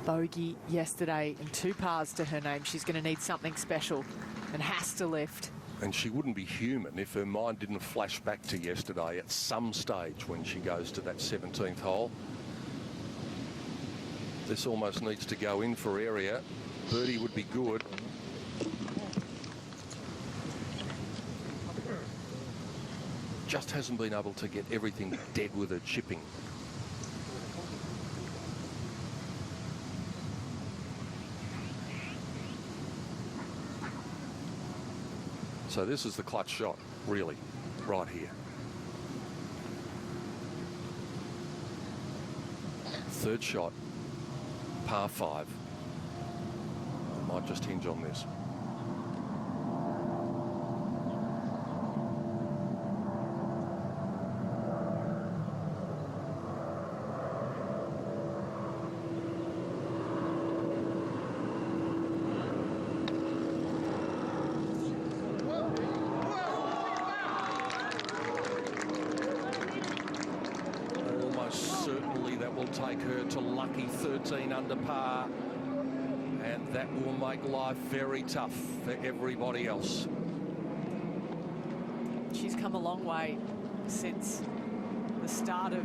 bogey yesterday and 2 pars to her name. She's going to need something special and has to lift. And she wouldn't be human if her mind didn't flash back to yesterday at some stage when she goes to that 17th hole. This almost needs to go in for area. Birdie would be good. Just hasn't been able to get everything dead with her chipping. So this is the clutch shot, really, right here. Third shot, par 5. It might just hinge on this. Take her to lucky 13 under par, and that will make life very tough for everybody else. She's come a long way since the start of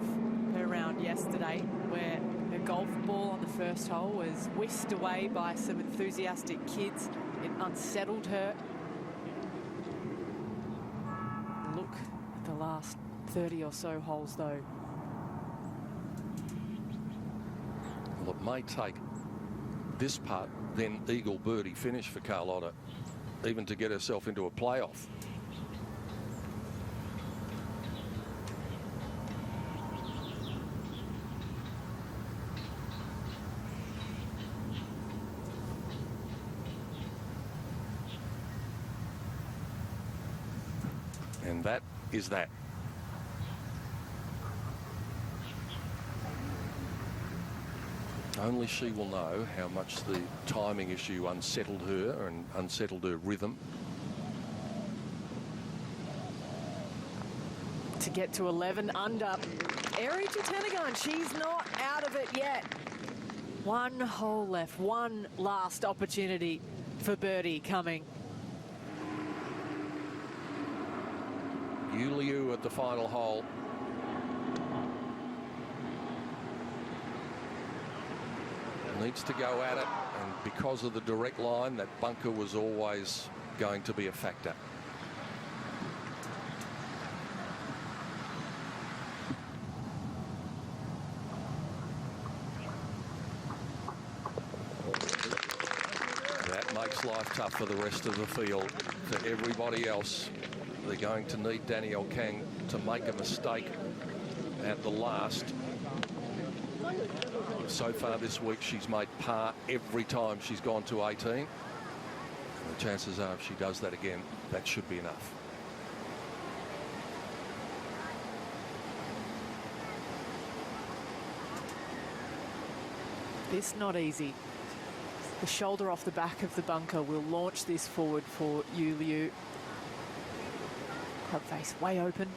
her round yesterday, where her golf ball on the first hole was whisked away by some enthusiastic kids. It unsettled her. Look at the last 30 or so holes, though. Well, it may take this putt, then eagle birdie finish for Carlotta, even to get herself into a playoff. And that is that. Only she will know how much the timing issue unsettled her and unsettled her rhythm. To get to 11 under. Eri Jutanugarn, she's not out of it yet. One hole left, one last opportunity for birdie coming. Yu Liu at the final hole. Needs to go at it, and because of the direct line, that bunker was always going to be a factor. That makes life tough for the rest of the field. For everybody else, they're going to need Danielle Kang to make a mistake at the last. So far this week, she's made par every time she's gone to 18. And the chances are, if she does that again, that should be enough. This not easy. The shoulder off the back of the bunker will launch this forward for Yu Liu. Club face way open.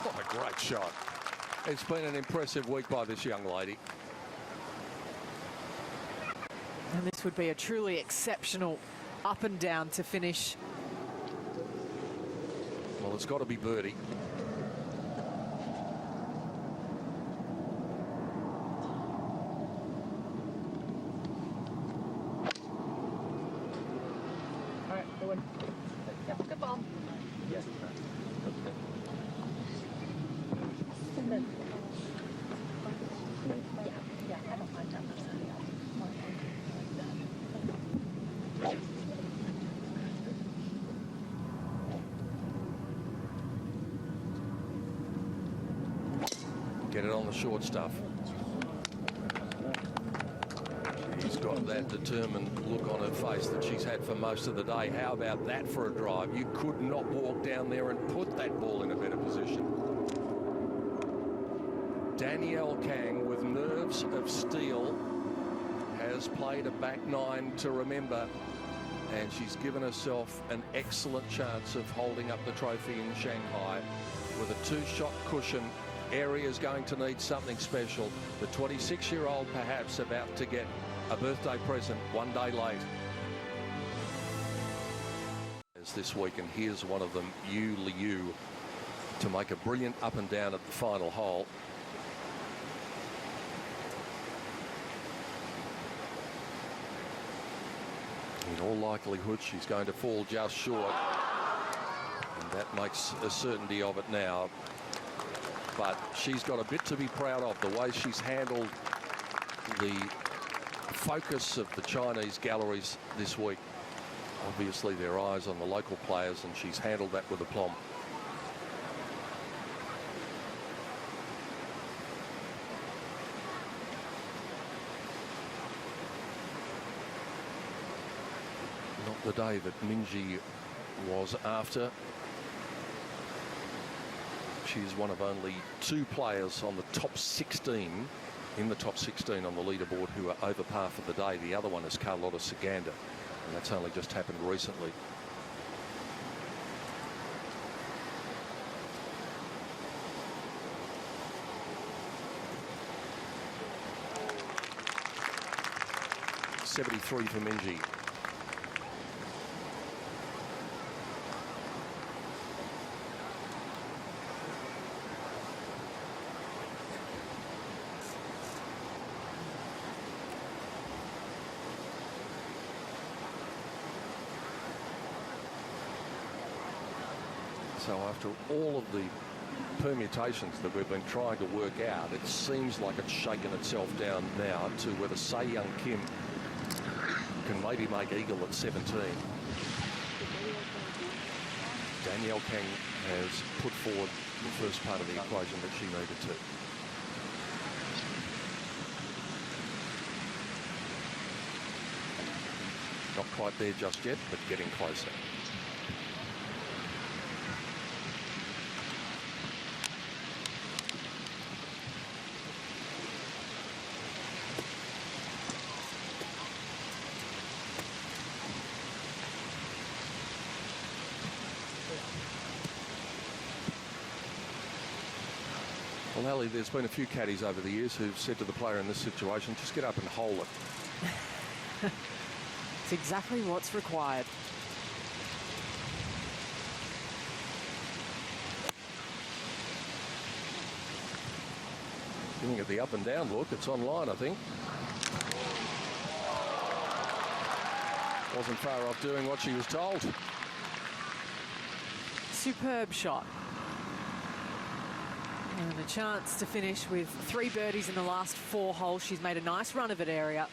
What a great shot. It's been an impressive week by this young lady. And this would be a truly exceptional up and down to finish. Well, it's got to be birdie. All right, good one. Good ball. Yes. Get it on the short stuff. She's got that determined look on her face that she's had for most of the day. How about that for a drive? You could not walk down there and put that ball in a better position. Danielle Kang, with nerves of steel, has played a back nine to remember, and she's given herself an excellent chance of holding up the trophy in Shanghai with a 2-shot cushion area is going to need something special. The 26-year-old perhaps about to get a birthday present one day late. As this week, and here's one of them, Yu Liu, to make a brilliant up and down at the final hole. In all likelihood, she's going to fall just short. And that makes a certainty of it now. But she's got a bit to be proud of, the way she's handled the focus of the Chinese galleries this week. Obviously, their eyes on the local players, and she's handled that with aplomb. Not the day that Minji was after. She's one of only 2 players on the top 16, in the top 16 on the leaderboard, who are over par for the day. The other one is Carlotta Saganda, and that's only just happened recently. .73 for Minji. So after all of the permutations that we've been trying to work out, it seems like it's shaken itself down now to whether Se Young Kim can maybe make eagle at 17. Danielle Kang has put forward the first part of the equation that she needed to. Not quite there just yet, but getting closer. Well, Ali, there's been a few caddies over the years who've said to the player in this situation, just get up and hole it. It's exactly what's required. Giving it the up and down look. It's online, I think. Wasn't far off doing what she was told. Superb shot. And a chance to finish with 3 birdies in the last 4 holes. She's made a nice run of it area.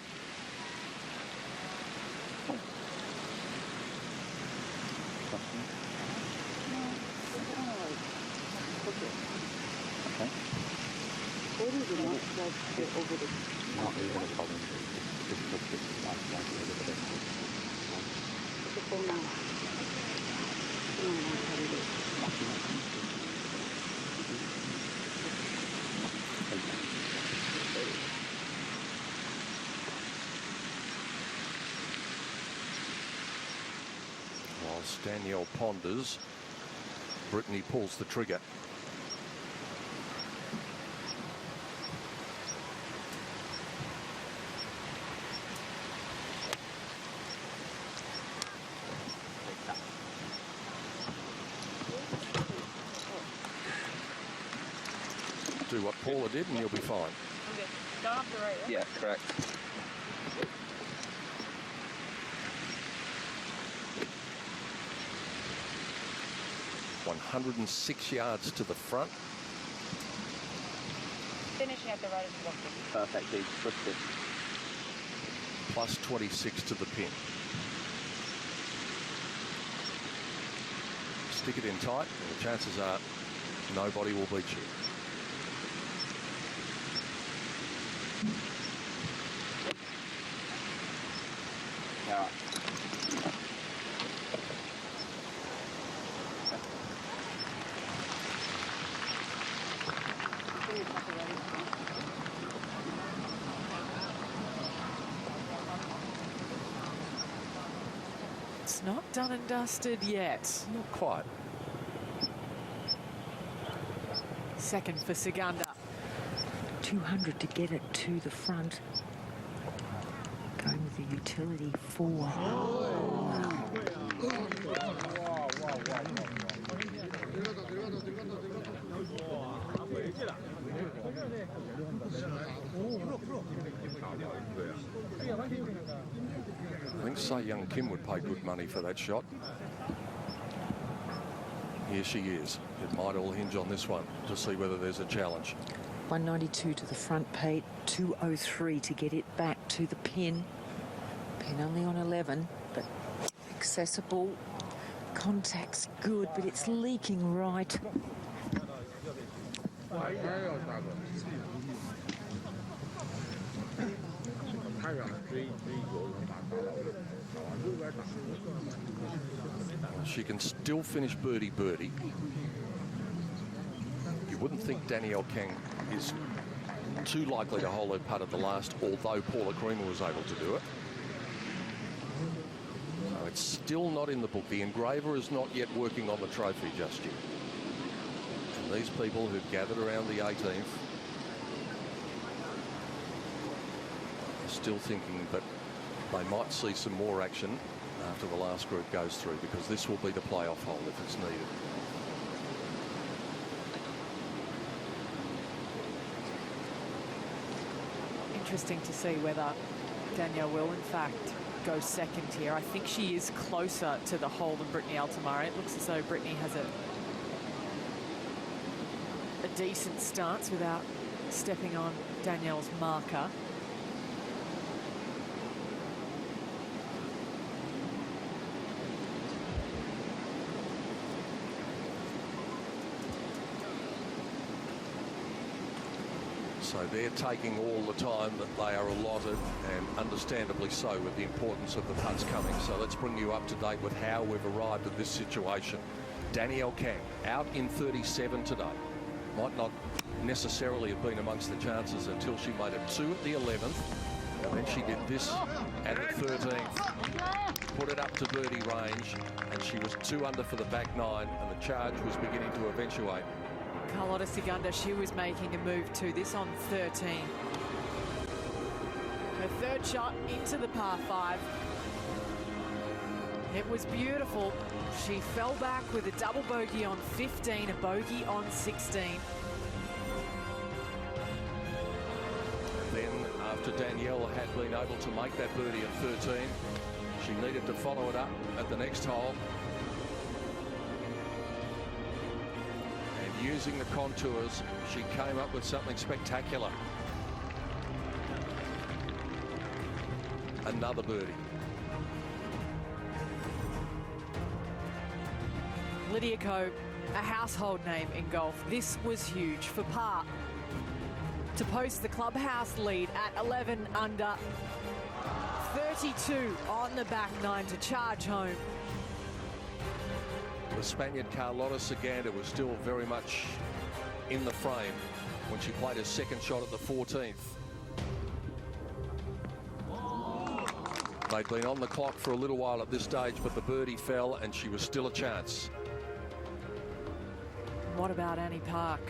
Whilst Danielle ponders, Brittany pulls the trigger. Do what Paula did and you'll be fine. Okay. Go off the right, Yeah, correct. .106 yards to the front. Finishing at the right of the bookie. Perfectly twisted. Plus 26 to the pin. Stick it in tight, and the chances are nobody will beat you. Yeah. It's not done and dusted yet. Not quite. second for Siganda. 200 to get it to the front. Going with the utility 4. I think So Young Kim would pay good money for that shot. Here she is. It might all hinge on this one to see whether there's a challenge. 192 to the front, Pete. 203 to get it back to the pin. Pin only on 11, but accessible. Contact's good, but it's leaking right. She can still finish birdie. You wouldn't think Danielle Kang is too likely to hold her putt at the last, although Paula Creamer was able to do it. So it's still not in the book. The engraver is not yet working on the trophy just yet. And these people who've gathered around the 18th are still thinking that they might see some more action after the last group goes through, because this will be the playoff hole if it's needed. Interesting to see whether Danielle will, in fact, go second here. I think she is closer to the hole than Brittany Altamari. It looks as though Brittany has a decent stance without stepping on Danielle's marker. So they're taking all the time that they are allotted, and understandably so, with the importance of the putts coming. So let's bring you up to date with how we've arrived at this situation. Danielle Kang out in 37 today. Might not necessarily have been amongst the chances until she made it 2 at the 11th. And then she did this at the 13th. Put it up to birdie range, and she was 2 under for the back 9, and the charge was beginning to eventuate. Carlotta Siganda, she was making a move to this on 13. Her third shot into the par 5. It was beautiful. She fell back with a double bogey on 15, a bogey on 16. Then, after Danielle had been able to make that birdie at 13, she needed to follow it up at the next hole. And using the contours, she came up with something spectacular. Another birdie. Lydia Ko, a household name in golf. This was huge for par to post the clubhouse lead at 11 under, 32 on the back 9 to charge home. The Spaniard Carlotta Siganda was still very much in the frame when she played her second shot at the 14th. They'd been on the clock for a little while at this stage, but the birdie fell and she was still a chance. What about Annie Park?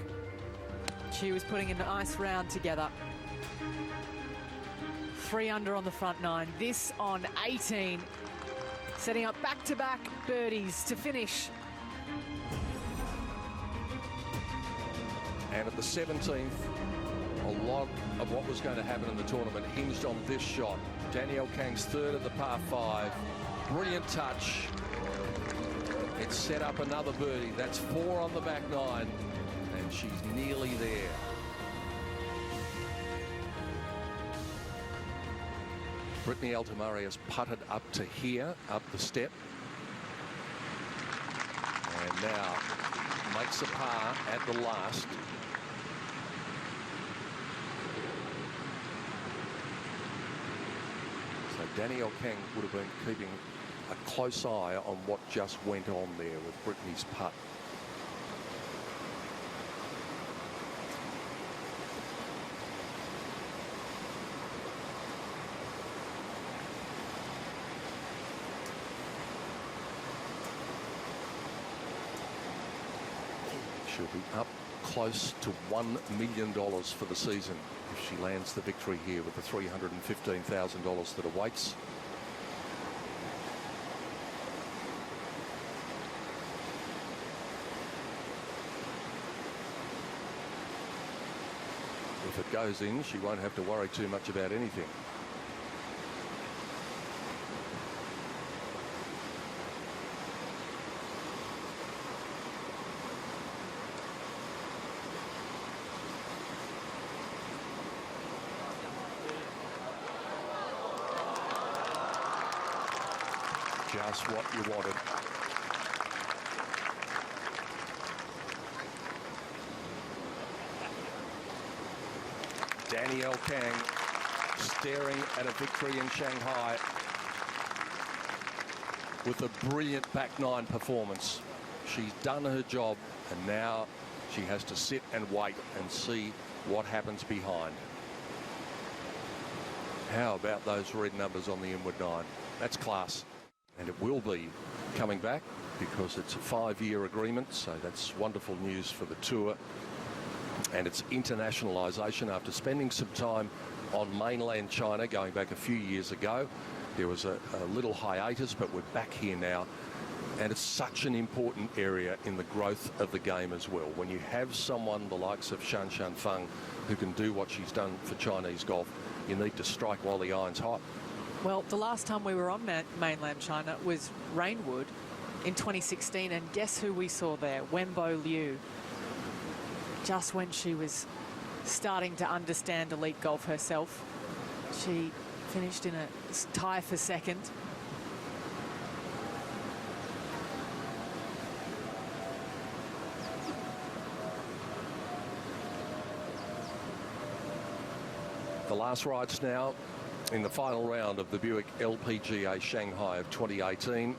She was putting a nice round together. 3 under on the front 9. This on 18. Setting up back-to-back birdies to finish. And at the 17th, a lot of what was going to happen in the tournament hinged on this shot. Danielle Kang's third at the par 5. Brilliant touch. It set up another birdie. That's 4 on the back 9. And she's nearly there. Brittany Altamari has putted up to here, up the step. And now makes a par at the last. So Danielle Kang would have been keeping a close eye on what just went on there with Brittany's putt. She'll be up close to $1 million for the season if she lands the victory here with the $315,000 that awaits. If it goes in, she won't have to worry too much about anything. Just what you wanted. Danielle Kang staring at a victory in Shanghai with a brilliant back nine performance. She's done her job, and now she has to sit and wait and see what happens behind. How about those red numbers on the inward nine? That's class. And it will be coming back because it's a 5-year agreement, so that's wonderful news for the tour and its internationalisation. After spending some time on mainland China going back a few years ago, there was a little hiatus, but we're back here now, and it's such an important area in the growth of the game as well. When you have someone the likes of Shan Feng who can do what she's done for Chinese golf, you need to strike while the iron's hot. Well, the last time we were on mainland China was Rainwood in 2016, and guess who we saw there? Wenbo Liu. Just when she was starting to understand elite golf herself, she finished in a tie for second. The last rides now in the final round of the Buick LPGA Shanghai of 2018.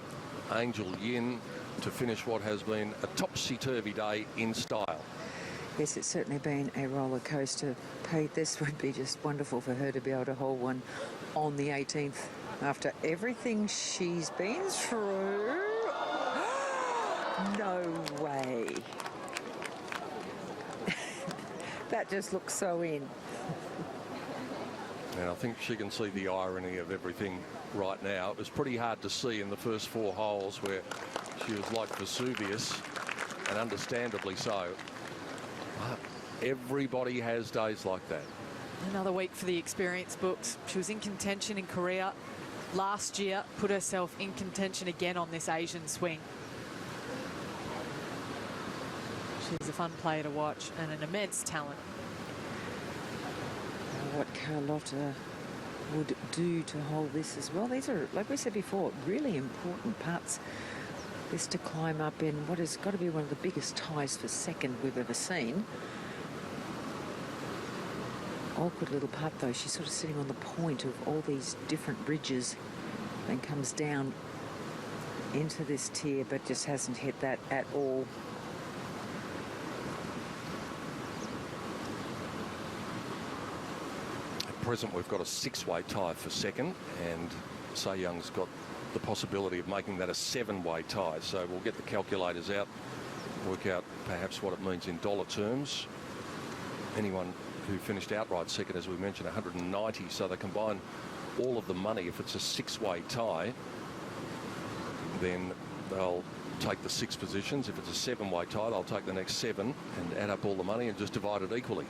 Angel Yin to finish what has been a topsy-turvy day in style. Yes, it's certainly been a roller coaster. Pete, this would be just wonderful for her to be able to hold one on the 18th after everything she's been through. No way. That just looks so in. And I think she can see the irony of everything right now. It was pretty hard to see in the first 4 holes where she was like Vesuvius, and understandably so. But everybody has days like that. Another week for the experience books. She was in contention in Korea last year, put herself in contention again on this Asian swing. She's a fun player to watch and an immense talent. What Carlotta would do to hold this as well. These are, like we said before, really important putts. This to climb up in what has got to be one of the biggest ties for second we've ever seen. Awkward little putt though. She's sort of sitting on the point of all these different bridges and comes down into this tier, but just hasn't hit that at all. At present, we've got a 6-way tie for second, and Se Young's got the possibility of making that a 7-way tie. So we'll get the calculators out, work out perhaps what it means in dollar terms. Anyone who finished outright second, as we mentioned, 190. So they combine all of the money. If it's a 6-way tie, then they'll take the 6 positions. If it's a 7-way tie, they'll take the next 7 and add up all the money and just divide it equally.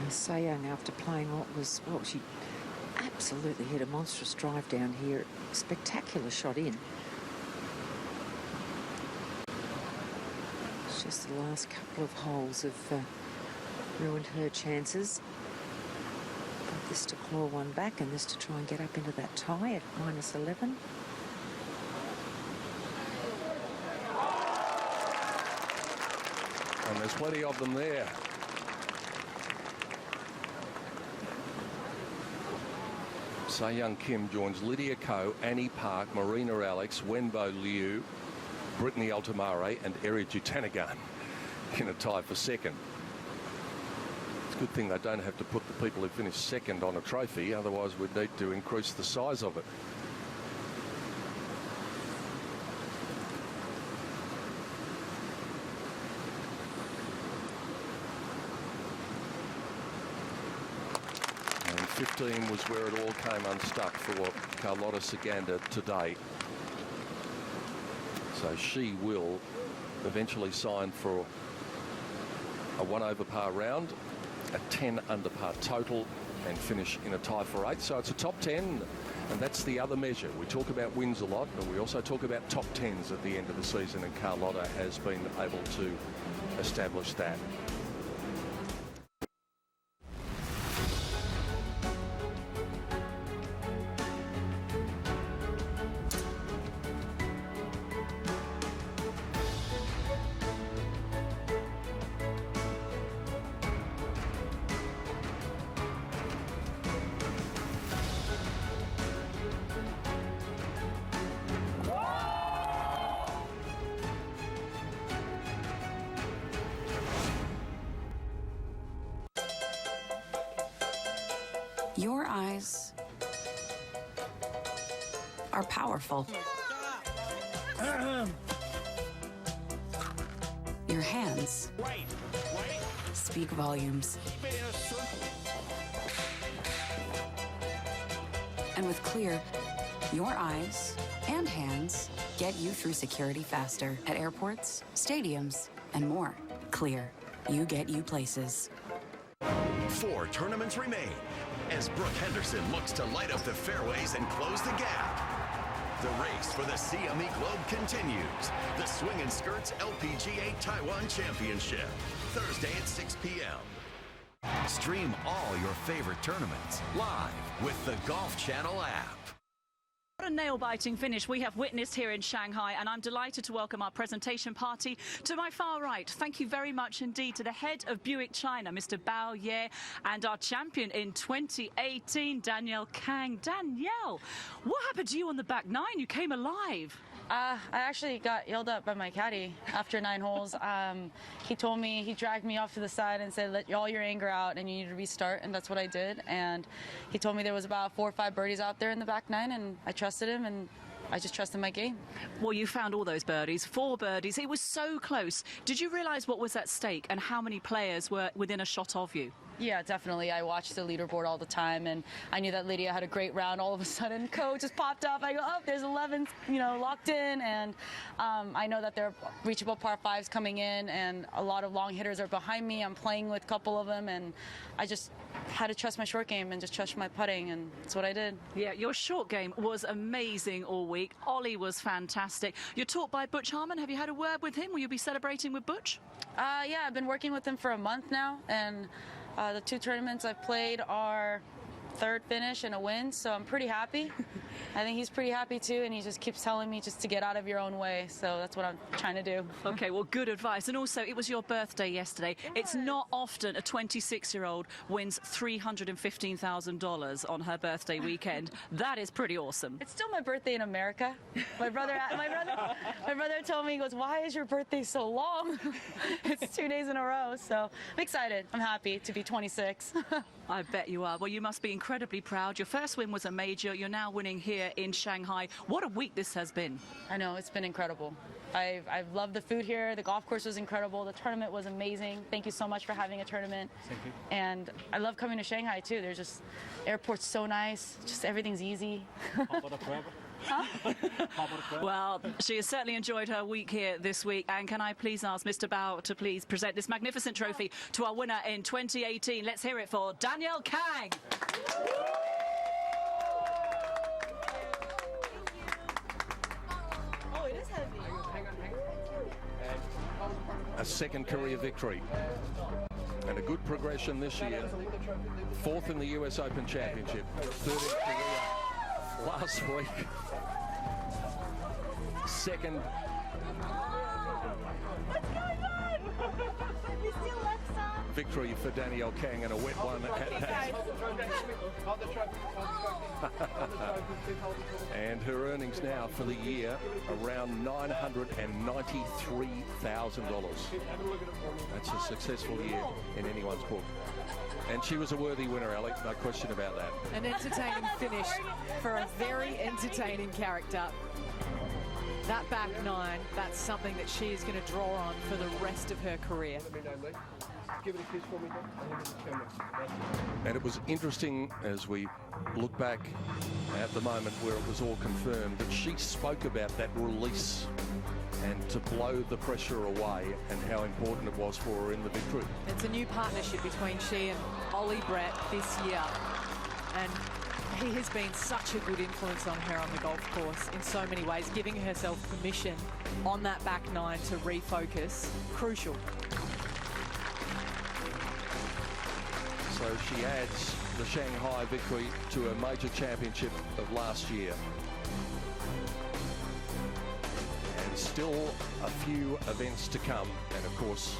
Se Young, after playing she absolutely hit a monstrous drive down here. Spectacular shot in. It's just the last couple of holes have ruined her chances. But this to claw one back and this to try and get up into that tie at -11. And there's plenty of them there. Se Young Kim joins Lydia Ko, Annie Park, Marina Alex, Wenbo Liu, Brittany Altamare and Eri Jutanagan in a tie for second. It's a good thing they don't have to put the people who finished second on a trophy, otherwise we'd need to increase the size of it. 15 was where it all came unstuck for Carlotta Saganda today. So she will eventually sign for a 1 over par round, a 10 under par total, and finish in a tie for 8. So it's a top 10, and that's the other measure. We talk about wins a lot, but we also talk about top 10s at the end of the season, and Carlotta has been able to establish that. Your eyes are powerful. Your hands speak volumes. And with Clear, your eyes and hands get you through security faster at airports, stadiums, and more. Clear, you get you places. 4 tournaments remain as Brooke Henderson looks to light up the fairways and close the gap. The race for the CME Globe continues. The Swing and Skirts LPGA Taiwan Championship, Thursday at 6 p.m. Stream all your favorite tournaments live with the Golf Channel app. What a nail-biting finish we have witnessed here in Shanghai, and I'm delighted to welcome our presentation party to my far right. Thank you very much indeed to the head of Buick China, Mr. Bao Ye, and our champion in 2018, Danielle Kang. Danielle, what happened to you on the back 9? You came alive. I actually got yelled at by my caddy after 9 holes. He told me, he dragged me off to the side and said, let all your anger out and you need to restart, and that's what I did. And he told me there was about 4 or 5 birdies out there in the back 9, and I trusted him, and I just trusted my game. Well, you found all those birdies, 4 birdies. It was so close. Did you realize what was at stake and how many players were within a shot of you? Yeah, definitely. I watched the leaderboard all the time, and I knew that Lydia had a great round. All of a sudden, Coach just popped up. I go, oh, there's 11, locked in, and I know that there are reachable par 5s coming in, and a lot of long hitters are behind me. I'm playing with a couple of them, and I just had to trust my short game and just trust my putting, and that's what I did. Yeah, your short game was amazing all week. Ollie was fantastic. You're taught by Butch Harmon. Have you had a word with him? Will you be celebrating with Butch? Yeah, I've been working with him for a month now, and the 2 tournaments I've played are 3rd finish and a win, so I'm pretty happy. I think he's pretty happy too, and he just keeps telling me just to get out of your own way, so that's what I'm trying to do. Okay, well, good advice. And also, it was your birthday yesterday. It's not often a 26-year-old wins $315,000 on her birthday weekend. That is pretty awesome. It's still my birthday in America. My brother told me, he goes, why is your birthday so long? It's 2 days in a row, so I'm excited. I'm happy to be 26. I bet you are. Well, you must be incredibly proud. Your first win was a major. You're now winning here in Shanghai. What a week this has been. I know, it's been incredible. I've loved the food here. The golf course was incredible. The tournament was amazing. Thank you so much for having a tournament. Thank you. And I love coming to Shanghai too. There's just, airport's so nice. Just everything's easy. Huh? Well, she has certainly enjoyed her week here this week. And can I please ask Mr. Bao to please present this magnificent trophy to our winner in 2018. Let's hear it for Danielle Kang. Oh, it is heavy. A second career victory and a good progression this year. 4th in the US Open Championship, 3rd in Korea last week. 2nd. What's going on? You still left some? Victory for Danielle Kang and a wet one at that. And her earnings now for the year around $993,000. That's a successful year in anyone's book. And she was a worthy winner, Alec, no question about that. An entertaining finish for a very entertaining character. That back 9, that's something that she is going to draw on for the rest of her career. Give it a kiss for me, Doc. And it was interesting as we look back at the moment where it was all confirmed that she spoke about that release and to blow the pressure away and how important it was for her in the victory. It's a new partnership between she and Ollie Brett this year. And he has been such a good influence on her on the golf course in so many ways, giving herself permission on that back nine to refocus. Crucial. So she adds the Shanghai victory to a major championship of last year. And still a few events to come. And of course,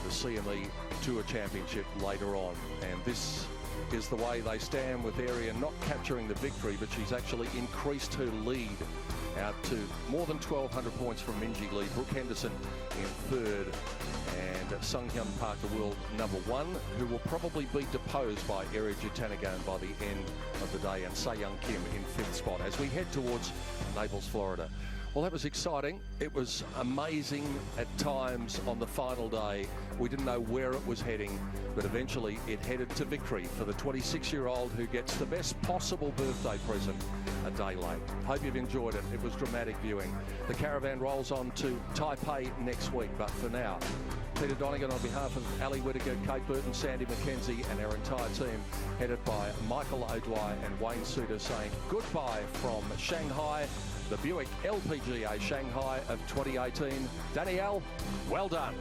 the CME Tour Championship later on. And this is the way they stand with Arian not capturing the victory, but she's actually increased her lead out to more than 1,200 points from Minjee Lee. Brooke Henderson in third, and Sung Hyun Park, the world number one, who will probably be deposed by Arian Jutanagan by the end of the day, and Se-Young Kim in fifth spot as we head towards Naples, Florida. Well, that was exciting. It was amazing at times on the final day. We didn't know where it was heading, but eventually it headed to victory for the 26-year-old who gets the best possible birthday present a day late. Hope you've enjoyed it. It was dramatic viewing. The caravan rolls on to Taipei next week, but for now, Peter Donegan on behalf of Ali Whittaker, Kate Burton, Sandy McKenzie and our entire team, headed by Michael O'Dwyer and Wayne Suter, saying goodbye from Shanghai, the Buick LPGA Shanghai of 2018. Danielle, well done.